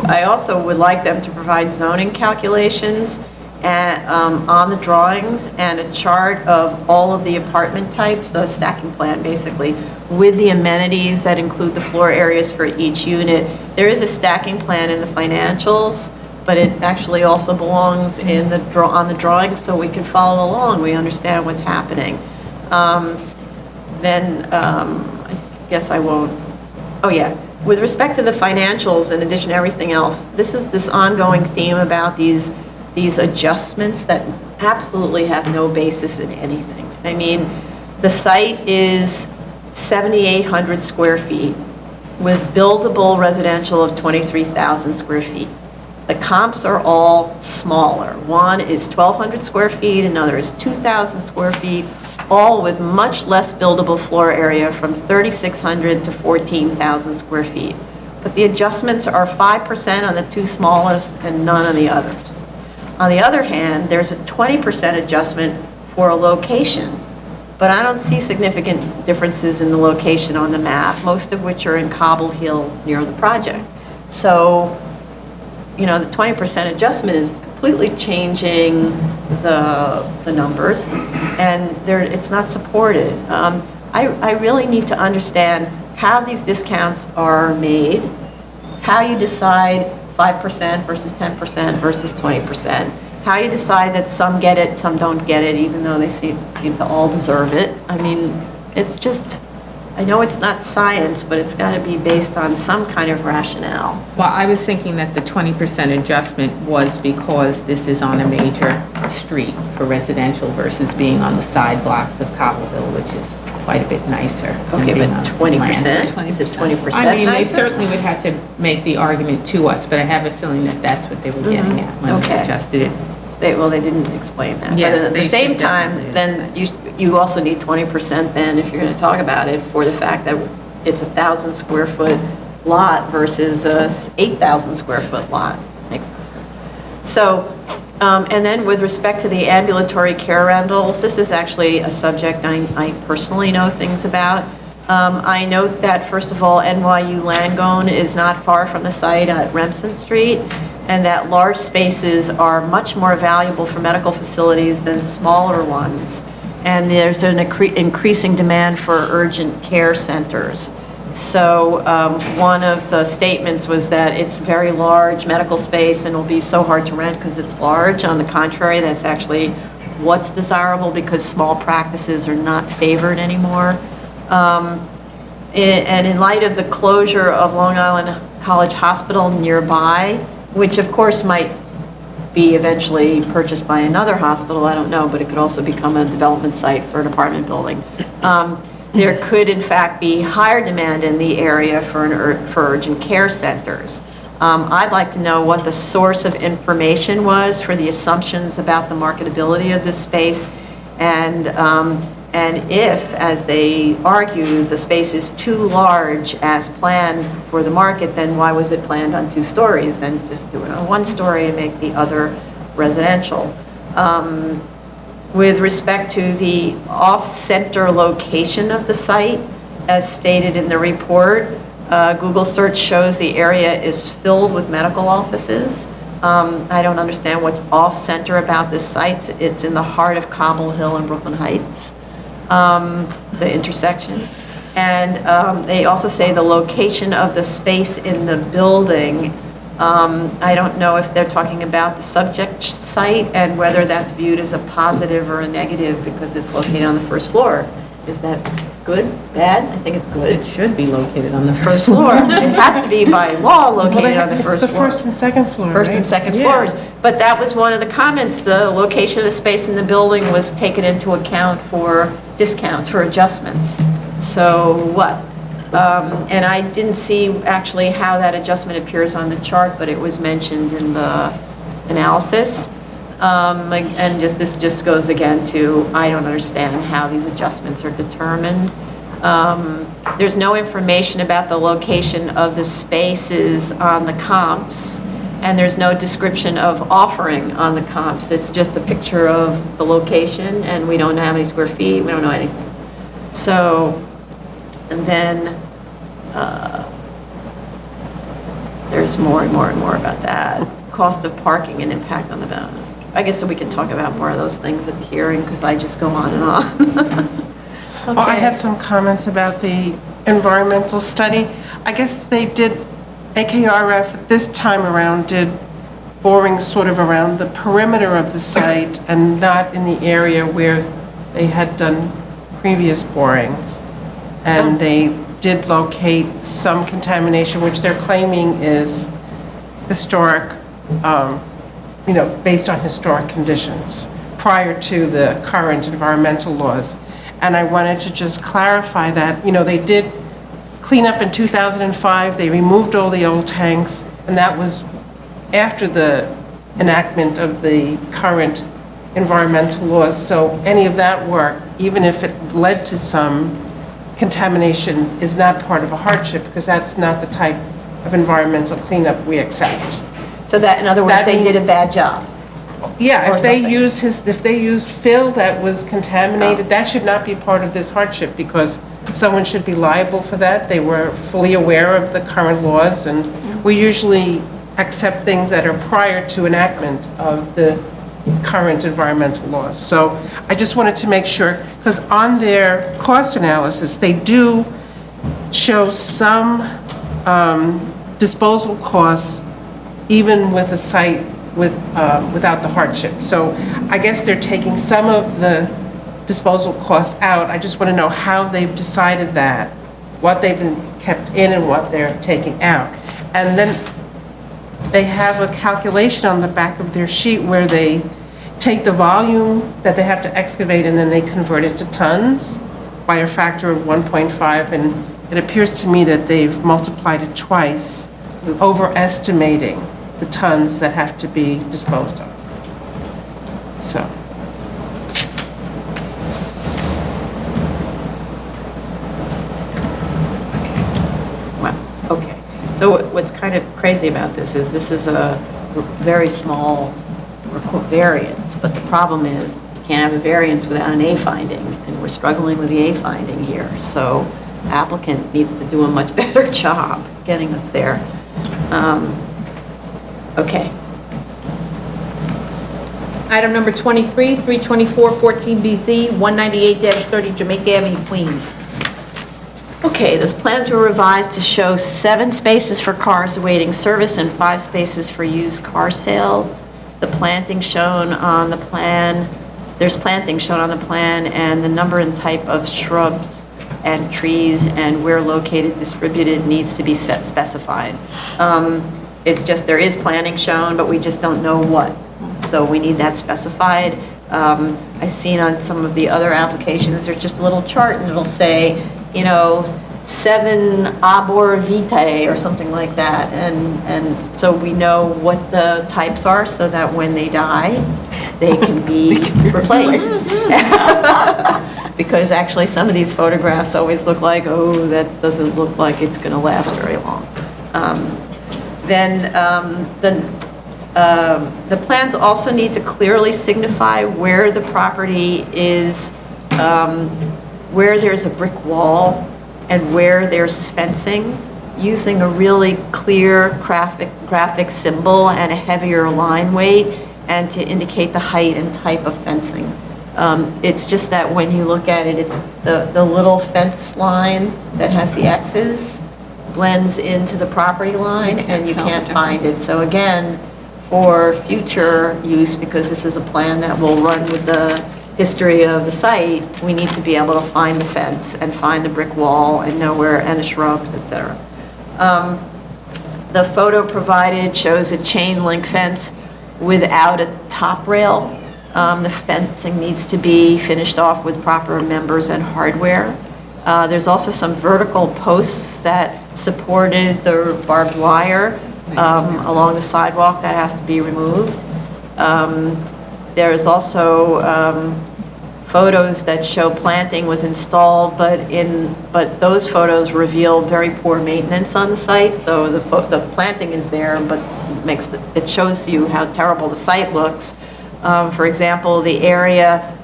I also would like them to provide zoning calculations on the drawings and a chart of all of the apartment types, a stacking plan basically, with the amenities that include the floor areas for each unit. There is a stacking plan in the financials, but it actually also belongs in on the drawings so we can follow along. We understand what's happening. I guess I won't. Oh yeah, with respect to the financials, in addition to everything else, this ongoing theme about these adjustments that absolutely have no basis in anything. I mean, the site is 7,800 square feet with buildable residential of 23,000 square feet. The comps are all smaller. One is 1,200 square feet, another is 2,000 square feet, all with much less buildable floor area from 3,600 to 14,000 square feet. But the adjustments are 5% on the 2 smallest and none on the others. On the other hand, there's a 20% adjustment for a location, but I don't see significant differences in the location on the map, most of which are in Cobble Hill near the project. So, the 20% adjustment is completely changing the numbers, and it's not supported. I really need to understand how these discounts are made, how you decide 5% versus 10% versus 20%, how you decide that some get it, some don't get it, even though they seem to all deserve it. I mean, it's just, I know it's not science, but it's got to be based on some kind of rationale. Well, I was thinking that the 20% adjustment was because this is on a major street for residential versus being on the side blocks of Cobble Hill, which is quite a bit nicer. Okay, but 20%? Is it 20% I mean, they nicer? certainly would have to make the argument to us, but I have a feeling that that's what they were getting at when they adjusted it. They didn't explain that. Yes, But at the they same should time, definitely. then you also need 20% then, if you're going to talk about it, for the fact that it's a 1,000 square foot lot versus a 8,000 square foot lot. Makes no sense. So, and then with respect to the ambulatory care rentals, this is actually a subject I personally know things about. I note that, first of all, NYU Langone is not far from the site at Remsen Street, and that large spaces are much more valuable for medical facilities than smaller ones. and there's an increasing demand for urgent care centers. So one of the statements was that it's very large medical space and will be so hard to rent because it's large. On the contrary, that's actually what's desirable because small practices are not favored anymore. And in light of the closure of Long Island College Hospital nearby, which of course might be eventually purchased by another hospital, I don't know, but it could also become a development site for an apartment building. There could in fact be higher demand in the area for urgent care centers. I'd like to know what the source of information was for the assumptions about the marketability of this space, and if, as they argue, the space is too large as planned for the market, then why was it planned on 2 stories? Then just do it on 1 story and make the other residential. With respect to the off-center location of the site, as stated in the report, Google search shows the area is filled with medical offices. I don't understand what's off-center about this site. It's in the heart of Cobble Hill and Brooklyn Heights, the intersection. And they also say the location of the space in the building. I don't know if they're talking about the subject site and whether that's viewed as a positive or a negative because it's located on the 1st floor. Is that good, bad? I think it's good. It should be located on the First floor. It has to be by law located on the It's first the floor. first and second floor, First and right? second Yeah. floors. But that was one of the comments, the location of space in the building was taken into account for discounts, for adjustments. So what? And I didn't see actually how that adjustment appears on the chart, but it was mentioned in the analysis. And this just goes again to, I don't understand how these adjustments are determined. There's no information about the location of the spaces on the comps, and there's no description of offering on the comps. It's just a picture of the location, and we don't know how many square feet, we don't know anything. So, and then there's more and more and more about that. Cost of parking and impact on the boundary. I guess so we can talk about more of those things at the hearing, because I just go on and on. Well, I Okay. had some comments about the environmental study. I guess they did, AKRF this time around did boring sort of around the perimeter of the site and not in the area where they had done previous borings. And they did locate some contamination, which they're claiming is historic, based on historic conditions prior to the current environmental laws. And I wanted to just clarify that, they did clean up in 2005, they removed all the old tanks, and that was after the enactment of the current environmental laws. So any of that work, even if it led to some contamination, is not part of a hardship, because that's not the type of environmental cleanup we accept. So that, in other words, That they means- did a bad job. Yeah, Or if they something. if they used fill that was contaminated, that should not be part of this hardship, because someone should be liable for that. They were fully aware of the current laws, and we usually accept things that are prior to enactment of the current environmental laws. So I just wanted to make sure, because on their cost analysis, they do show some disposal costs, even with a site without the hardship. So I guess they're taking some of the disposal costs out. I just want to know how they've decided that, what they've kept in and what they're taking out. And then they have a calculation on the back of their sheet where they take the volume that they have to excavate and then they convert it to tons by a factor of 1.5, and it appears to me that they've multiplied it twice, overestimating the tons that have to be disposed of. So. Well, okay. So what's kind of crazy about this is a very small variance, but the problem is you can't have a variance without an A finding, and we're struggling with the A finding here. So applicant needs to do a much better job getting us there. Okay. Item number 23, 324 14BZ, 198-30 Jamaica Avenue, Queens. Okay, those plans were revised to show 7 spaces for cars awaiting service and 5 spaces for used car sales. The planting shown on the plan, there's planting shown on the plan, and the number and type of shrubs and trees and where located, distributed needs to be specified. It's just, there is planting shown, but we just don't know what. So we need that specified. I've seen on some of the other applications, there's just a little chart and it'll say, 7 arbor vitae or something like that. And so we know what the types are so that when they die, they can be replaced. Because actually some of these photographs always look like, oh, that doesn't look like it's going to last very long. The plans also need to clearly signify where the property is, where there's a brick wall and where there's fencing, using a really clear graphic symbol and a heavier line weight, and to indicate the height and type of fencing. It's just that when you look at it, it's the little fence line that has the X's blends into the property line and you can't find it. So again, for future use, because this is a plan that will run with the history of the site, we need to be able to find the fence and find the brick wall and know where, and the shrubs, etc. The photo provided shows a chain link fence without a top rail. The fencing needs to be finished off with proper members and hardware. There's also some vertical posts that supported the barbed wire along the sidewalk that has to be removed. There's also photos that show planting was installed, but those photos reveal very poor maintenance on the site. So the planting is there, but it shows you how terrible the site looks. For example, the area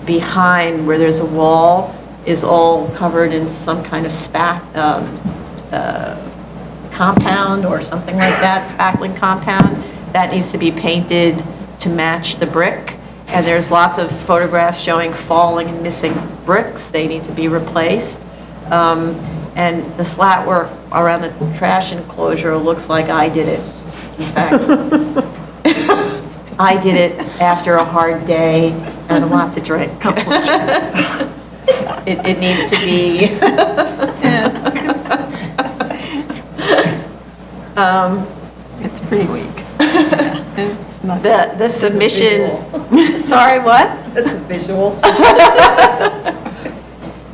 behind where there's a wall is all covered in some kind of compound or something like that, spackling compound. That needs to be painted to match the brick. And there's lots of photographs showing falling and missing bricks. They need to be replaced. And the slat work around the trash enclosure looks like I did it. In fact, I did it after a hard day and a lot to drink. It needs to be. It's pretty weak. It's not. The submission, sorry, what? That's a visual.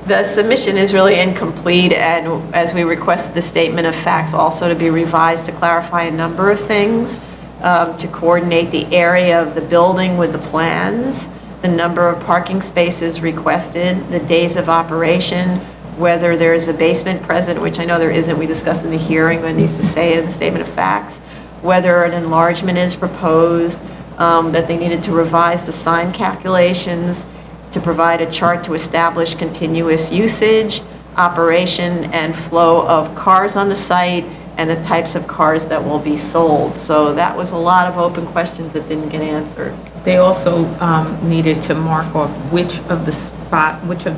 The submission is really incomplete, and as we requested the statement of facts also to be revised to clarify a number of things, to coordinate the area of the building with the plans, the number of parking spaces requested, the days of operation, whether there's a basement present, which I know there isn't, we discussed in the hearing, but it needs to say it in the statement of facts, whether an enlargement is proposed, that they needed to revise the sign calculations, to provide a chart to establish continuous usage, operation, and flow of cars on the site, and the types of cars that will be sold. So that was a lot of open questions that didn't get answered. They also needed to mark off which of the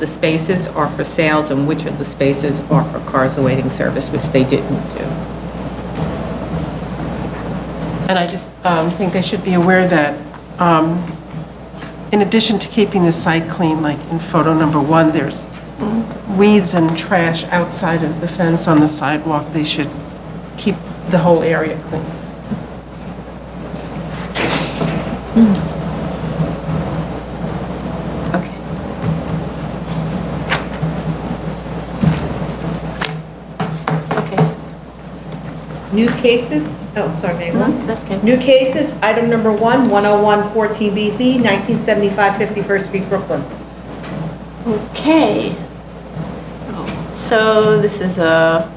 spaces are for sales and which of the spaces are for cars awaiting service, which they didn't do. And I just think they should be aware that in addition to keeping the site clean, like in photo number 1, there's weeds and trash outside of the fence on the sidewalk. They should keep the whole area clean. Okay. Okay. New cases, oh, sorry, May I go on? That's okay. New cases, item number 1, 101 14BZ, 1975 51st Street, Brooklyn. Okay. So this is a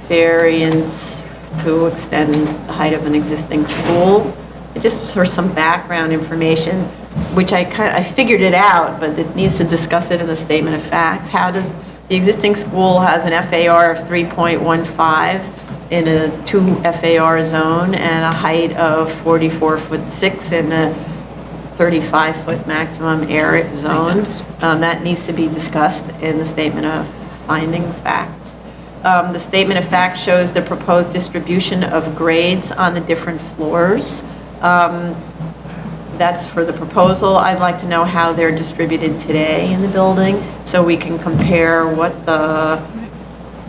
variance to extend the height of an existing school. Just for some background information, which I figured it out, but it needs to discuss it in the statement of facts. How does the existing school has an FAR of 3.15 in a 2 FAR zone and a height of 44'6" in a 35-foot maximum air zone. That needs to be discussed in the statement of findings, facts. The statement of facts shows the proposed distribution of grades on the different floors. That's for the proposal. I'd like to know how they're distributed today in the building, so we can compare what the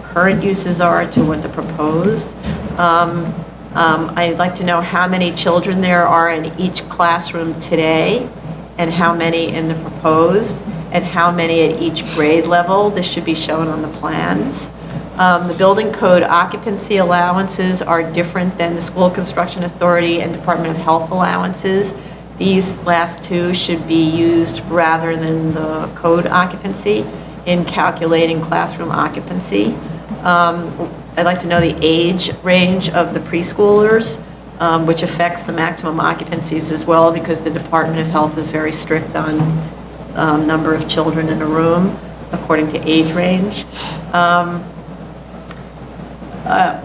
current uses are to what the proposed. I'd like to know how many children there are in each classroom today, and how many in the proposed, and how many at each grade level. This should be shown on the plans. The building code occupancy allowances are different than the School Construction Authority and Department of Health allowances. These last two should be used rather than the code occupancy in calculating classroom occupancy. I'd like to know the age range of the preschoolers, which affects the maximum occupancies as well, because the Department of Health is very strict on number of children in a room according to age range.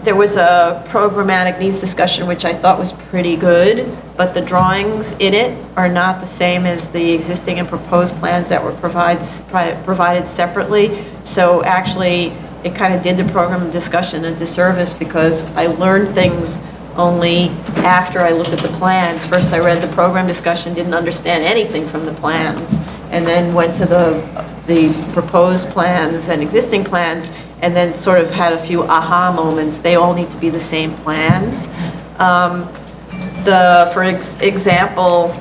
There was a programmatic needs discussion, which I thought was pretty good, but the drawings in it are not the same as the existing and proposed plans that were provided separately. So actually, it kind of did the program discussion a disservice, because I learned things only after I looked at the plans. First, I read the program discussion, didn't understand anything from the plans, and then went to the proposed plans and existing plans, and then sort of had a few aha moments. They all need to be the same plans. For example,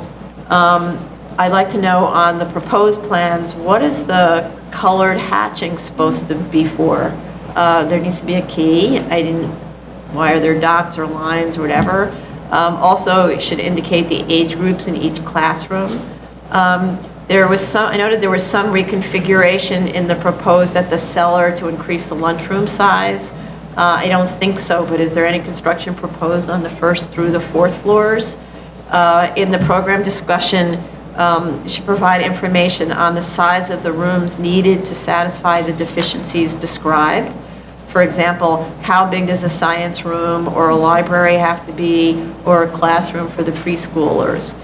I'd like to know on the proposed plans, what is the colored hatching supposed to be for? There needs to be a key. Why are there dots or lines or whatever? Also, it should indicate the age groups in each classroom. I noted there was some reconfiguration in the proposed at the cellar to increase the lunchroom size. I don't think so, but is there any construction proposed on the first through the fourth floors? In the program discussion, it should provide information on the size of the rooms needed to satisfy the deficiencies described. For example, how big does a science room or a library have to be, or a classroom for the preschoolers?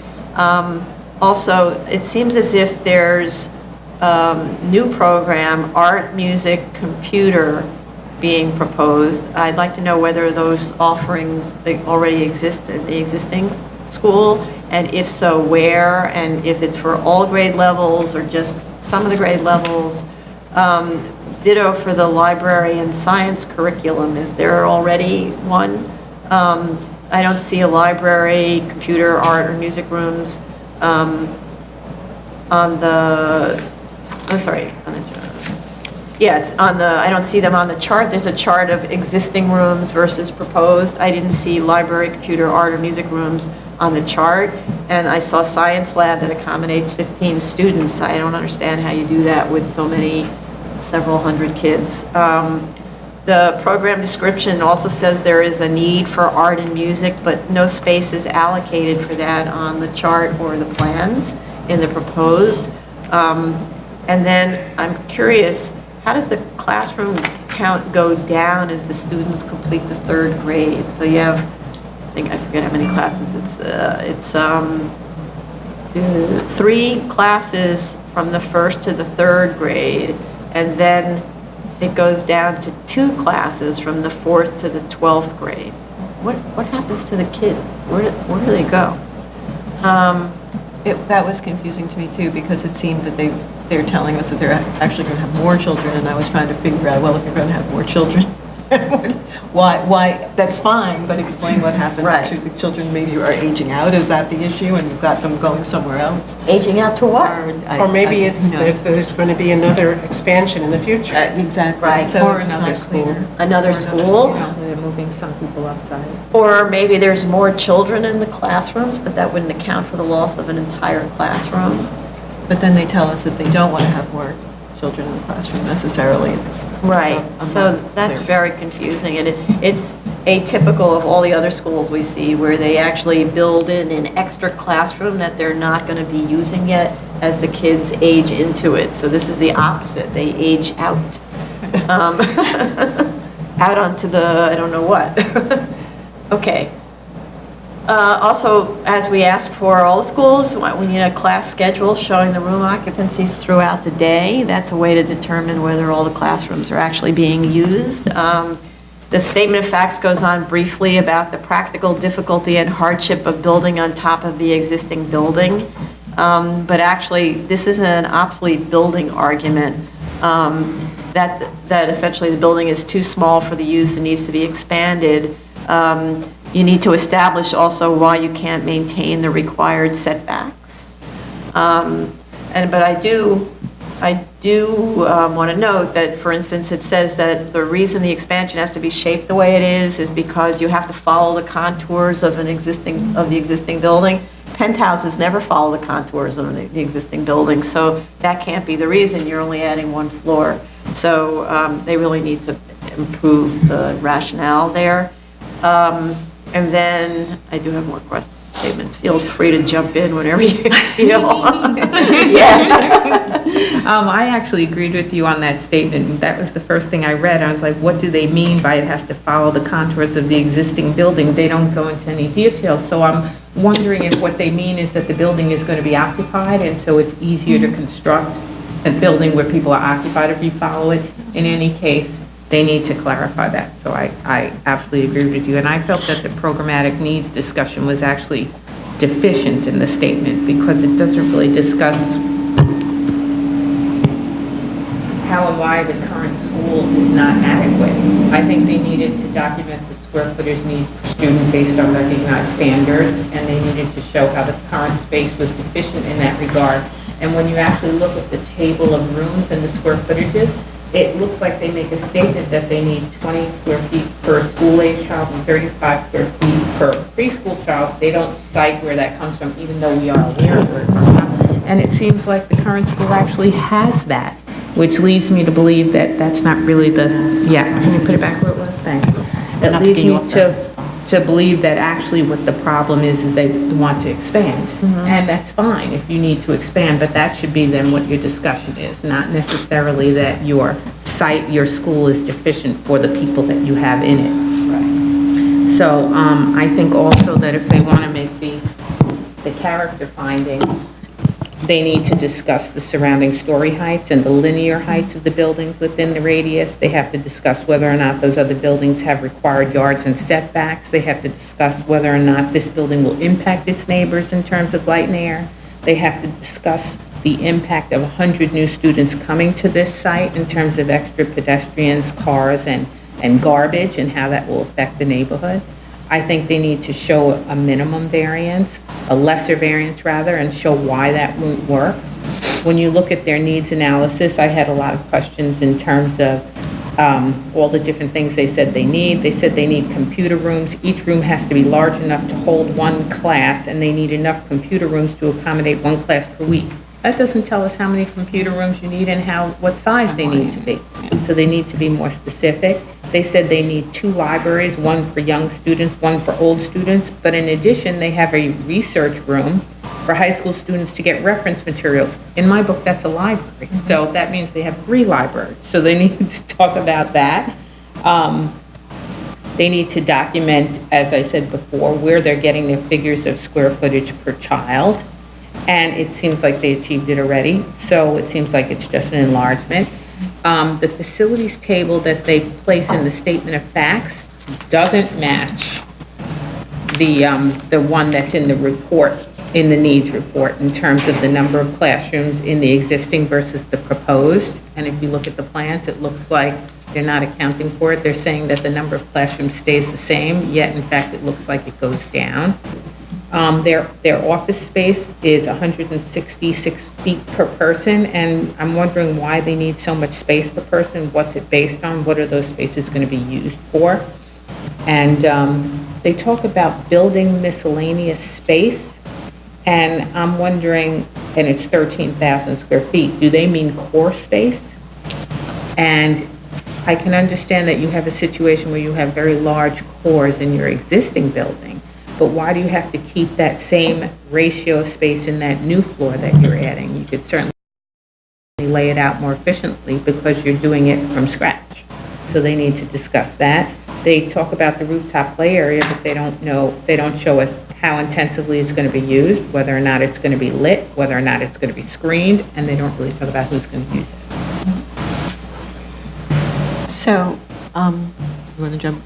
Also, it seems as if there's new program, art, music, computer, being proposed. I'd like to know whether those offerings they already exist in the existing school, and if so, where, and if it's for all grade levels or just some of the grade levels. Ditto for the library and science curriculum. Is there already one? I don't see a library, computer, art, or music rooms on the, it's on the, I don't see them on the chart. There's a chart of existing rooms versus proposed. I didn't see library, computer, art, or music rooms on the chart. And I saw science lab that accommodates 15 students. I don't understand how you do that with so many, several hundred kids. The program description also says there is a need for art and music, but no space is allocated for that on the chart or the plans in the proposed. And then I'm curious, how does the classroom count go down as the students complete the third grade? So you have, I forget how many classes, it's 3 classes from the first to the third grade, and then it goes down to 2 classes from the 4th to the 12th grade. What happens to the kids? Where do they go? That was confusing to me too, because it seemed that they're telling us that they're actually going to have more children, and I was trying to figure out, well, if you're going to have more children, why, that's fine, but explain what happens to the children maybe who are aging out. Is that the issue, and you've got them going somewhere else? Aging out to what? Or maybe there's going to be another expansion in the future. Exactly. Right. So Or it's another not clear. school. Another school? They're moving some people outside. Or maybe there's more children in the classrooms, but that wouldn't account for the loss of an entire classroom. But then they tell us that they don't want to have more children in the classroom necessarily. Right, I'm so not that's clear. very confusing, and it's atypical of all the other schools we see, where they actually build in an extra classroom that they're not going to be using yet as the kids age into it. So this is the opposite, they age out. Out onto the, I don't know what. Okay. Also, as we ask for all the schools, we need a class schedule showing the room occupancies throughout the day. That's a way to determine whether all the classrooms are actually being used. The statement of facts goes on briefly about the practical difficulty and hardship of building on top of the existing building. But actually, this is an obsolete building argument, that essentially the building is too small for the use and needs to be expanded. You need to establish also why you can't maintain the required setbacks. But I do want to note that, for instance, it says that the reason the expansion has to be shaped the way it is because you have to follow the contours of the existing building. Penthouses never follow the contours of the existing building, so that can't be the reason. You're only adding one floor. So they really need to improve the rationale there. And then I do have more statements. Feel free to jump in whenever you feel. Yeah. I actually agreed with you on that statement. That was the first thing I read. I was like, what do they mean by it has to follow the contours of the existing building? They don't go into any detail. So I'm wondering if what they mean is that the building is going to be occupied, and so it's easier to construct a building where people are occupied if you follow it. In any case, they need to clarify that. So I absolutely agree with you. And I felt that the programmatic needs discussion was actually deficient in the statement because it doesn't really discuss how and why the current school is not adequate. I think they needed to document the square footage needs per student based on recognized standards, and they needed to show how the current space was deficient in that regard. And when you actually look at the table of rooms and the square footages, it looks like they make a statement that they need 20 square feet per school-age child and 35 square feet per preschool child. They don't cite where that comes from, even though we are aware of where it comes from. And it seems like the current school actually has that, which leads me to believe that that's not really the, yeah, can you put it back where it was? Thanks. It leads me to believe that actually what the problem is they want to expand. And that's fine if you need to expand, but that should be then what your discussion is, not necessarily that your site, your school is deficient for the people that you have in it. Right. So I think also that if they want to make the character finding, they need to discuss the surrounding story heights and the linear heights of the buildings within the radius. They have to discuss whether or not those other buildings have required yards and setbacks. They have to discuss whether or not this building will impact its neighbors in terms of light and air. They have to discuss the impact of 100 new students coming to this site in terms of extra pedestrians, cars, and garbage, and how that will affect the neighborhood. I think they need to show a minimum variance, a lesser variance rather, and show why that won't work. When you look at their needs analysis, I had a lot of questions in terms of all the different things they said they need. They said they need computer rooms. Each room has to be large enough to hold one class, and they need enough computer rooms to accommodate one class per week. That doesn't tell us how many computer rooms you need and what size they need to be. So they need to be more specific. They said they need 2 libraries, one for young students, one for old students, but in addition, they have a research room for high school students to get reference materials. In my book, that's a library, so that means they have 3 libraries. So they need to talk about that. They need to document, as I said before, where they're getting their figures of square footage per child, and it seems like they achieved it already, so it seems like it's just an enlargement. The facilities table that they place in the statement of facts doesn't match the one that's in the report, in the needs report, in terms of the number of classrooms in the existing versus the proposed. And if you look at the plans, it looks like they're not accounting for it. They're saying that the number of classrooms stays the same, yet in fact it looks like it goes down. Their office space is 166 feet per person, and I'm wondering why they need so much space per person. What's it based on? What are those spaces going to be used for? And they talk about building miscellaneous space, and I'm wondering, and it's 13,000 square feet, do they mean core space? And I can understand that you have a situation where you have very large cores in your existing building, but why do you have to keep that same ratio of space in that new floor that you're adding? You could certainly lay it out more efficiently because you're doing it from scratch. So they need to discuss that. They talk about the rooftop play area, but they don't show us how intensively it's going to be used, whether or not it's going to be lit, whether or not it's going to be screened, and they don't really talk about who's going to use it. So, you want to jump?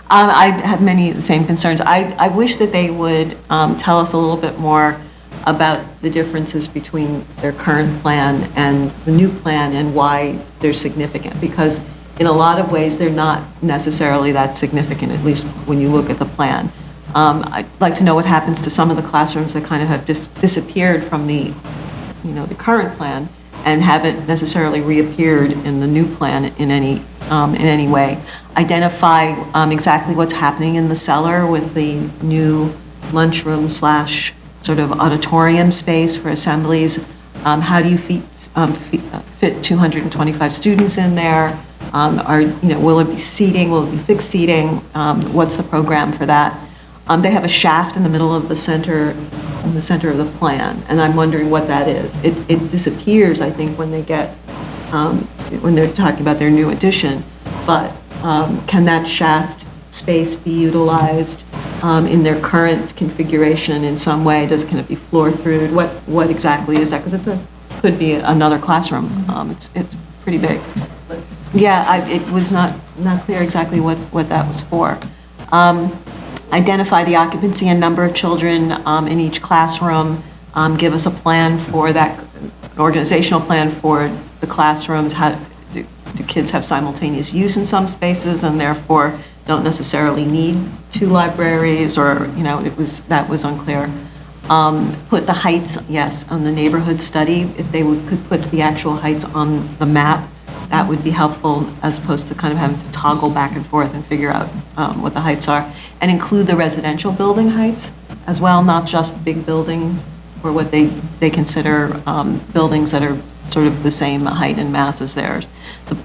I have many of the same concerns. I wish that they would tell us a little bit more about the differences between their current plan and the new plan and why they're significant, because in a lot of ways, they're not necessarily that significant, at least when you look at the plan. I'd like to know what happens to some of the classrooms that kind of have disappeared from the current plan and haven't necessarily reappeared in the new plan in any way. Identify exactly what's happening in the cellar with the new lunchroom / sort of auditorium space for assemblies. How do you fit 225 students in there? Will it be seating? Will it be fixed seating? What's the program for that? They have a shaft in the middle of the center of the plan, and I'm wondering what that is. It disappears, I think, when they're talking about their new addition, but can that shaft space be utilized in their current configuration in some way? Can it be floor through? What exactly is that? Because could be another classroom. It's pretty big. Yeah, it was not clear exactly what that was for. Identify the occupancy and number of children in each classroom. Give us a plan for that, an organizational plan for the classrooms. How do kids have simultaneous use in some spaces and therefore don't necessarily need 2 libraries, or that was unclear. Put the heights, yes, on the neighborhood study. If they could put the actual heights on the map, that would be helpful, as opposed to kind of having to toggle back and forth and figure out what the heights are. And include the residential building heights as well, not just big building, or what they consider buildings that are sort of the same height and mass as theirs.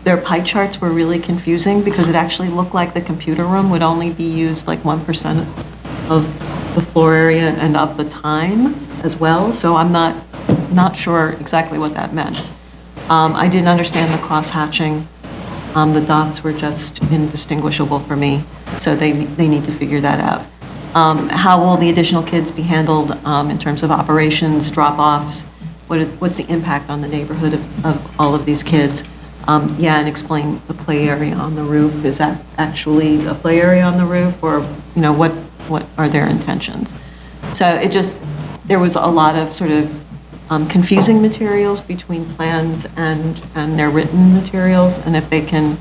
Their pie charts were really confusing, because it actually looked like the computer room would only be used like 1% of the floor area and of the time as well. So I'm not sure exactly what that meant. I didn't understand the cross-hatching. The dots were just indistinguishable for me, so they need to figure that out. How will the additional kids be handled in terms of operations, drop-offs? What's the impact on the neighborhood of all of these kids? And explain the play area on the roof. Is that actually a play area on the roof, or what are their intentions? So there was a lot of sort of confusing materials between plans and their written materials, and if they can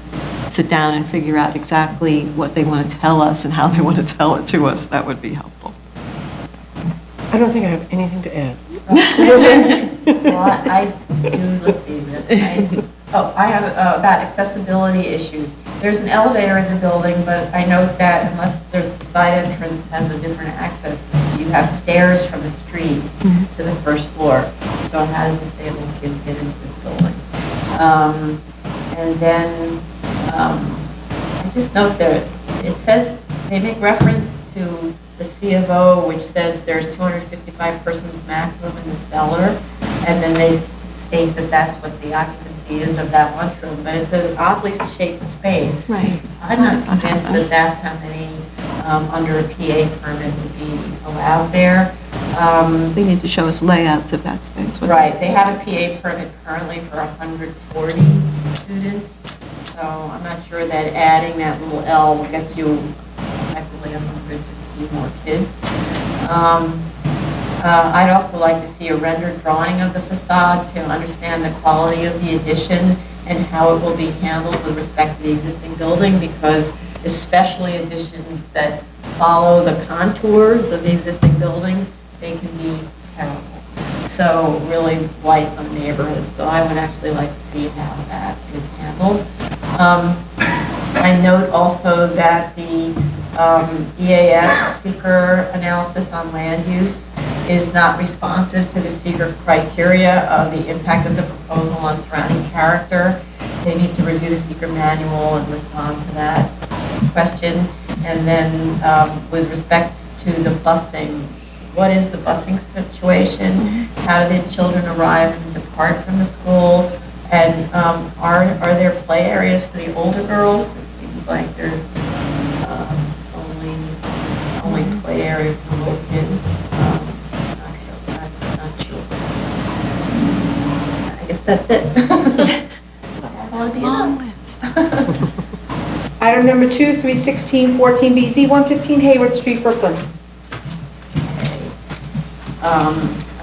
sit down and figure out exactly what they want to tell us and how they want to tell it to us, that would be helpful. I don't think I have anything to add. Well, I do, let's see. I have about accessibility issues. There's an elevator in the building, but I note that unless there's the side entrance has a different access, you have stairs from the street to the first floor. So how do disabled kids get into this building? And then I just note that it says, they make reference to the C of O, which says there's 255 persons maximum in the cellar, and then they state that that's what the occupancy is of that lunchroom, but it's an oddly shaped space. Right. I'm not convinced that that's how many under a PA permit would be allowed there. They need to show us layouts of that space. Right, they have a PA permit currently for 140 students, so I'm not sure that adding that little L gets you effectively 150 more kids. I'd also like to see a rendered drawing of the facade to understand the quality of the addition and how it will be handled with respect to the existing building, because especially additions that follow the contours of the existing building, they can be terrible. So really blights on neighborhoods. So I would actually like to see how that is handled. I note also that the EAS seeker analysis on land use is not responsive to the seeker criteria of the impact of the proposal on surrounding character. They need to review the seeker manual and respond to that question. And then with respect to the busing, what is the busing situation? How do the children arrive and depart from the school? And are there play areas for the older girls? It seems like there's only play play area for little kids. Not sure. I guess that's it. Long list. Item number 2, 316 14BZ, 115 Hayward Street, Brooklyn.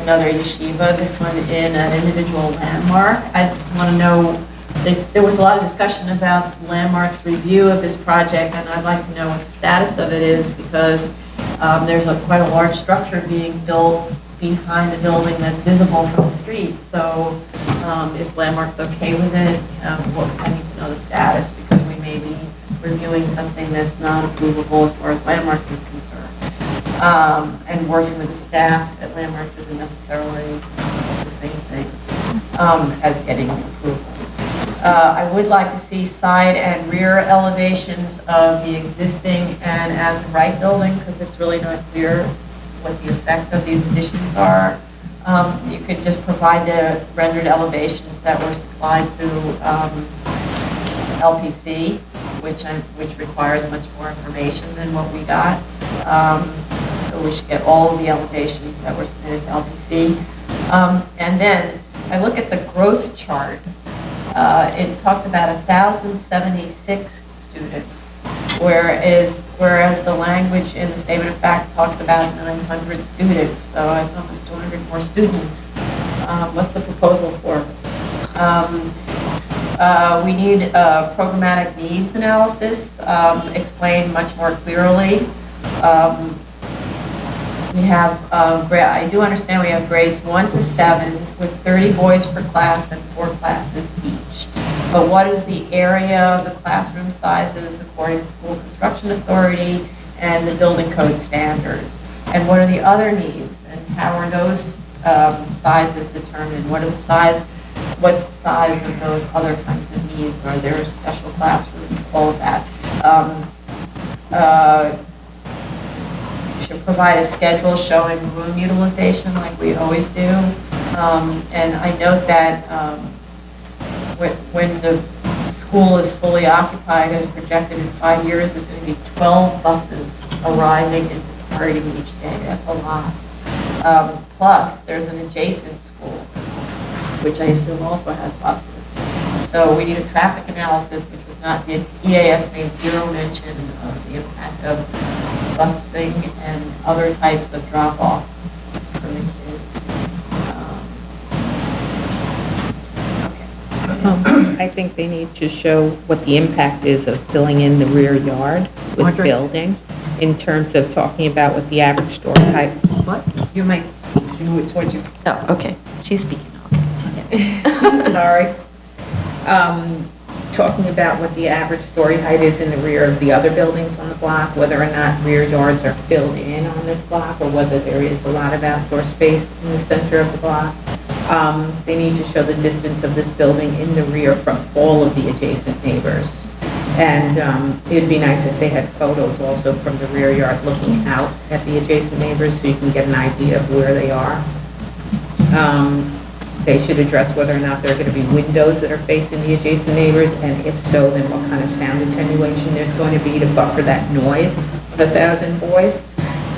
Another yeshiva, this one in an individual landmark. I want to know, there was a lot of discussion about Landmark's review of this project, and I'd like to know what the status of it is, because there's quite a large structure being built behind the building that's visible from the street. So is Landmark's okay with it? I need to know the status, because we may be reviewing something that's not approvable as far as Landmark's is concerned. And working with the staff at Landmarks isn't necessarily the same thing as getting approval. I would like to see side and rear elevations of the existing and as of right building, because it's really not clear what the effect of these additions are. You could just provide the rendered elevations that were supplied to LPC, which requires much more information than what we got. So we should get all of the elevations that were submitted to LPC. And then I look at the growth chart. It talks about 1,076 students, whereas the language in the statement of facts talks about 900 students. So it's almost 200 more students. What's the proposal for? We need a programmatic needs analysis explained much more clearly. We have, I do understand we have grades 1 to 7 with 30 boys per class and 4 classes each. But what is the area of the classroom sizes according to School Construction Authority and the building code standards? And what are the other needs? And how are those sizes determined? What's the size of those other kinds of needs? Are there special classrooms? All of that. Should provide a schedule showing room utilization like we always do. And I note that when the school is fully occupied as projected in 5 years, there's going to be 12 buses arriving and departing each day. That's a lot. Plus, there's an adjacent school, which I assume also has buses. So we need a traffic analysis, which was not, the EAS made zero mention of the impact of busing and other types of drop-offs for the kids. I think they need to show what the impact is of filling in the rear yard with building, in terms of talking about what the average store height. What? You might move it towards you. Oh, okay. She's speaking. Sorry. Talking about what the average story height is in the rear of the other buildings on the block, whether or not rear yards are filled in on this block, or whether there is a lot of outdoor space in the center of the block. They need to show the distance of this building in the rear from all of the adjacent neighbors. And it'd be nice if they had photos also from the rear yard looking out at the adjacent neighbors, so you can get an idea of where they are. They should address whether or not there are going to be windows that are facing the adjacent neighbors, and if so, then what kind of sound attenuation there's going to be to buffer that noise of 1,000 boys.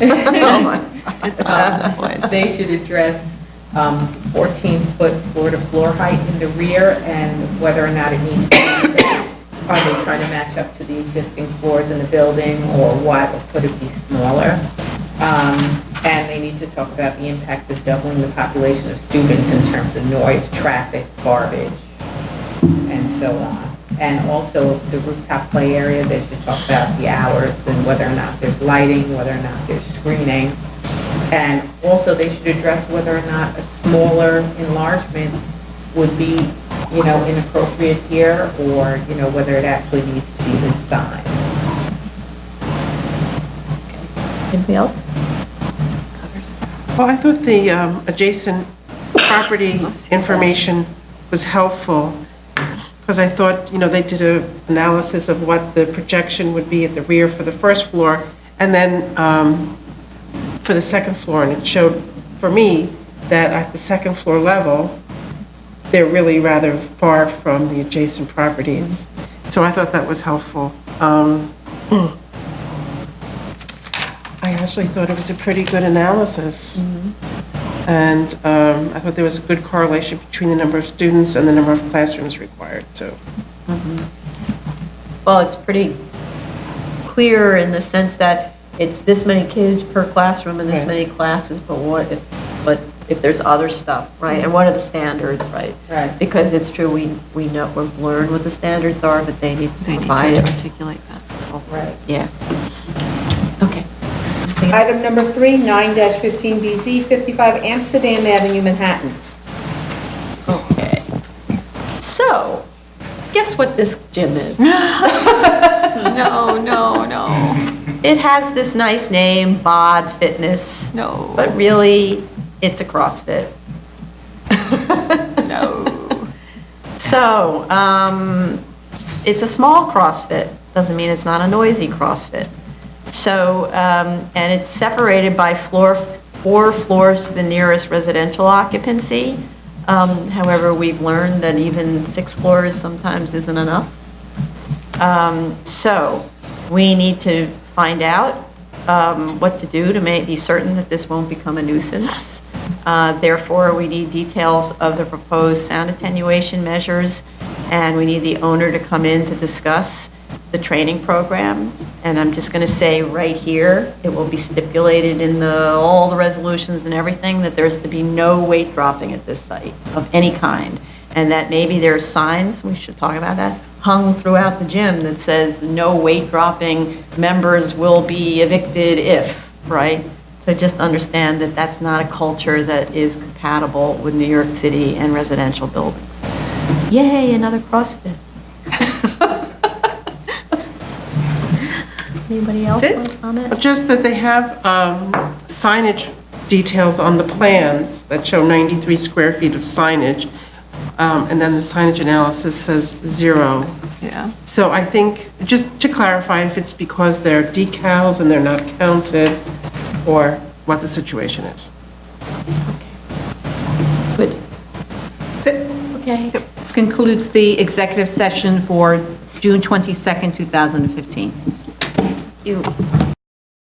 Oh my God. They should address 14-foot floor-to-floor height in the rear, and whether or not it needs to be, are they trying to match up to the existing floors in the building, or what, or could it be smaller? And they need to talk about the impact of doubling the population of students in terms of noise, traffic, garbage, and so on. And also the rooftop play area, they should talk about the hours and whether or not there's lighting, whether or not there's screening. And also they should address whether or not a smaller enlargement would be, inappropriate here, or, whether it actually needs to be this size. Anything else? Well, I thought the adjacent property information was helpful, because I thought, they did an analysis of what the projection would be at the rear for the first floor, and then for the second floor, and it showed, for me, that at the second floor level, they're really rather far from the adjacent properties. So I thought that was helpful. I actually thought it was a pretty good analysis. And I thought there was a good correlation between the number of students and the number of classrooms required, so. Well, it's pretty clear in the sense that it's this many kids per classroom and this Right. many classes, but if there's other stuff, right? And what are the standards, right? Right. Because it's true, we know, we've learned what the standards are, but they need to They need provide to it. articulate that. Right. Yeah. Okay. Item number 3, 9-15BZ, 55 Amsterdam Avenue, Manhattan. Okay. So, guess what this gym is? No, no, no, It has this nice name, Bod Fitness. no, But really, it's a CrossFit. no. So, it's a small CrossFit. Doesn't mean it's not a noisy CrossFit. So, and it's separated by 4 floors to the nearest residential occupancy. However, we've learned that even 6 floors sometimes isn't enough. So, we need to find out what to do to be certain that this won't become a nuisance. Therefore, we need details of the proposed sound attenuation measures, and we need the owner to come in to discuss the training program. And I'm just going to say right here, it will be stipulated in all the resolutions and everything that there's to be no weight dropping at this site of any kind. And that maybe there's signs, we should talk about that, hung throughout the gym that says no weight dropping, members will be evicted if, right? So just understand that that's not a culture that is compatible with New York City and residential buildings. Yay, another CrossFit. Anybody else That's it. want to comment? Just that they have signage details on the plans that show 93 square feet of signage, and then the signage analysis says 0. Yeah. So I think, just to clarify, if it's because they're decals and they're not counted, or what the situation is. Good. That's it. Okay. This concludes the executive session for June 22nd, 2015. You.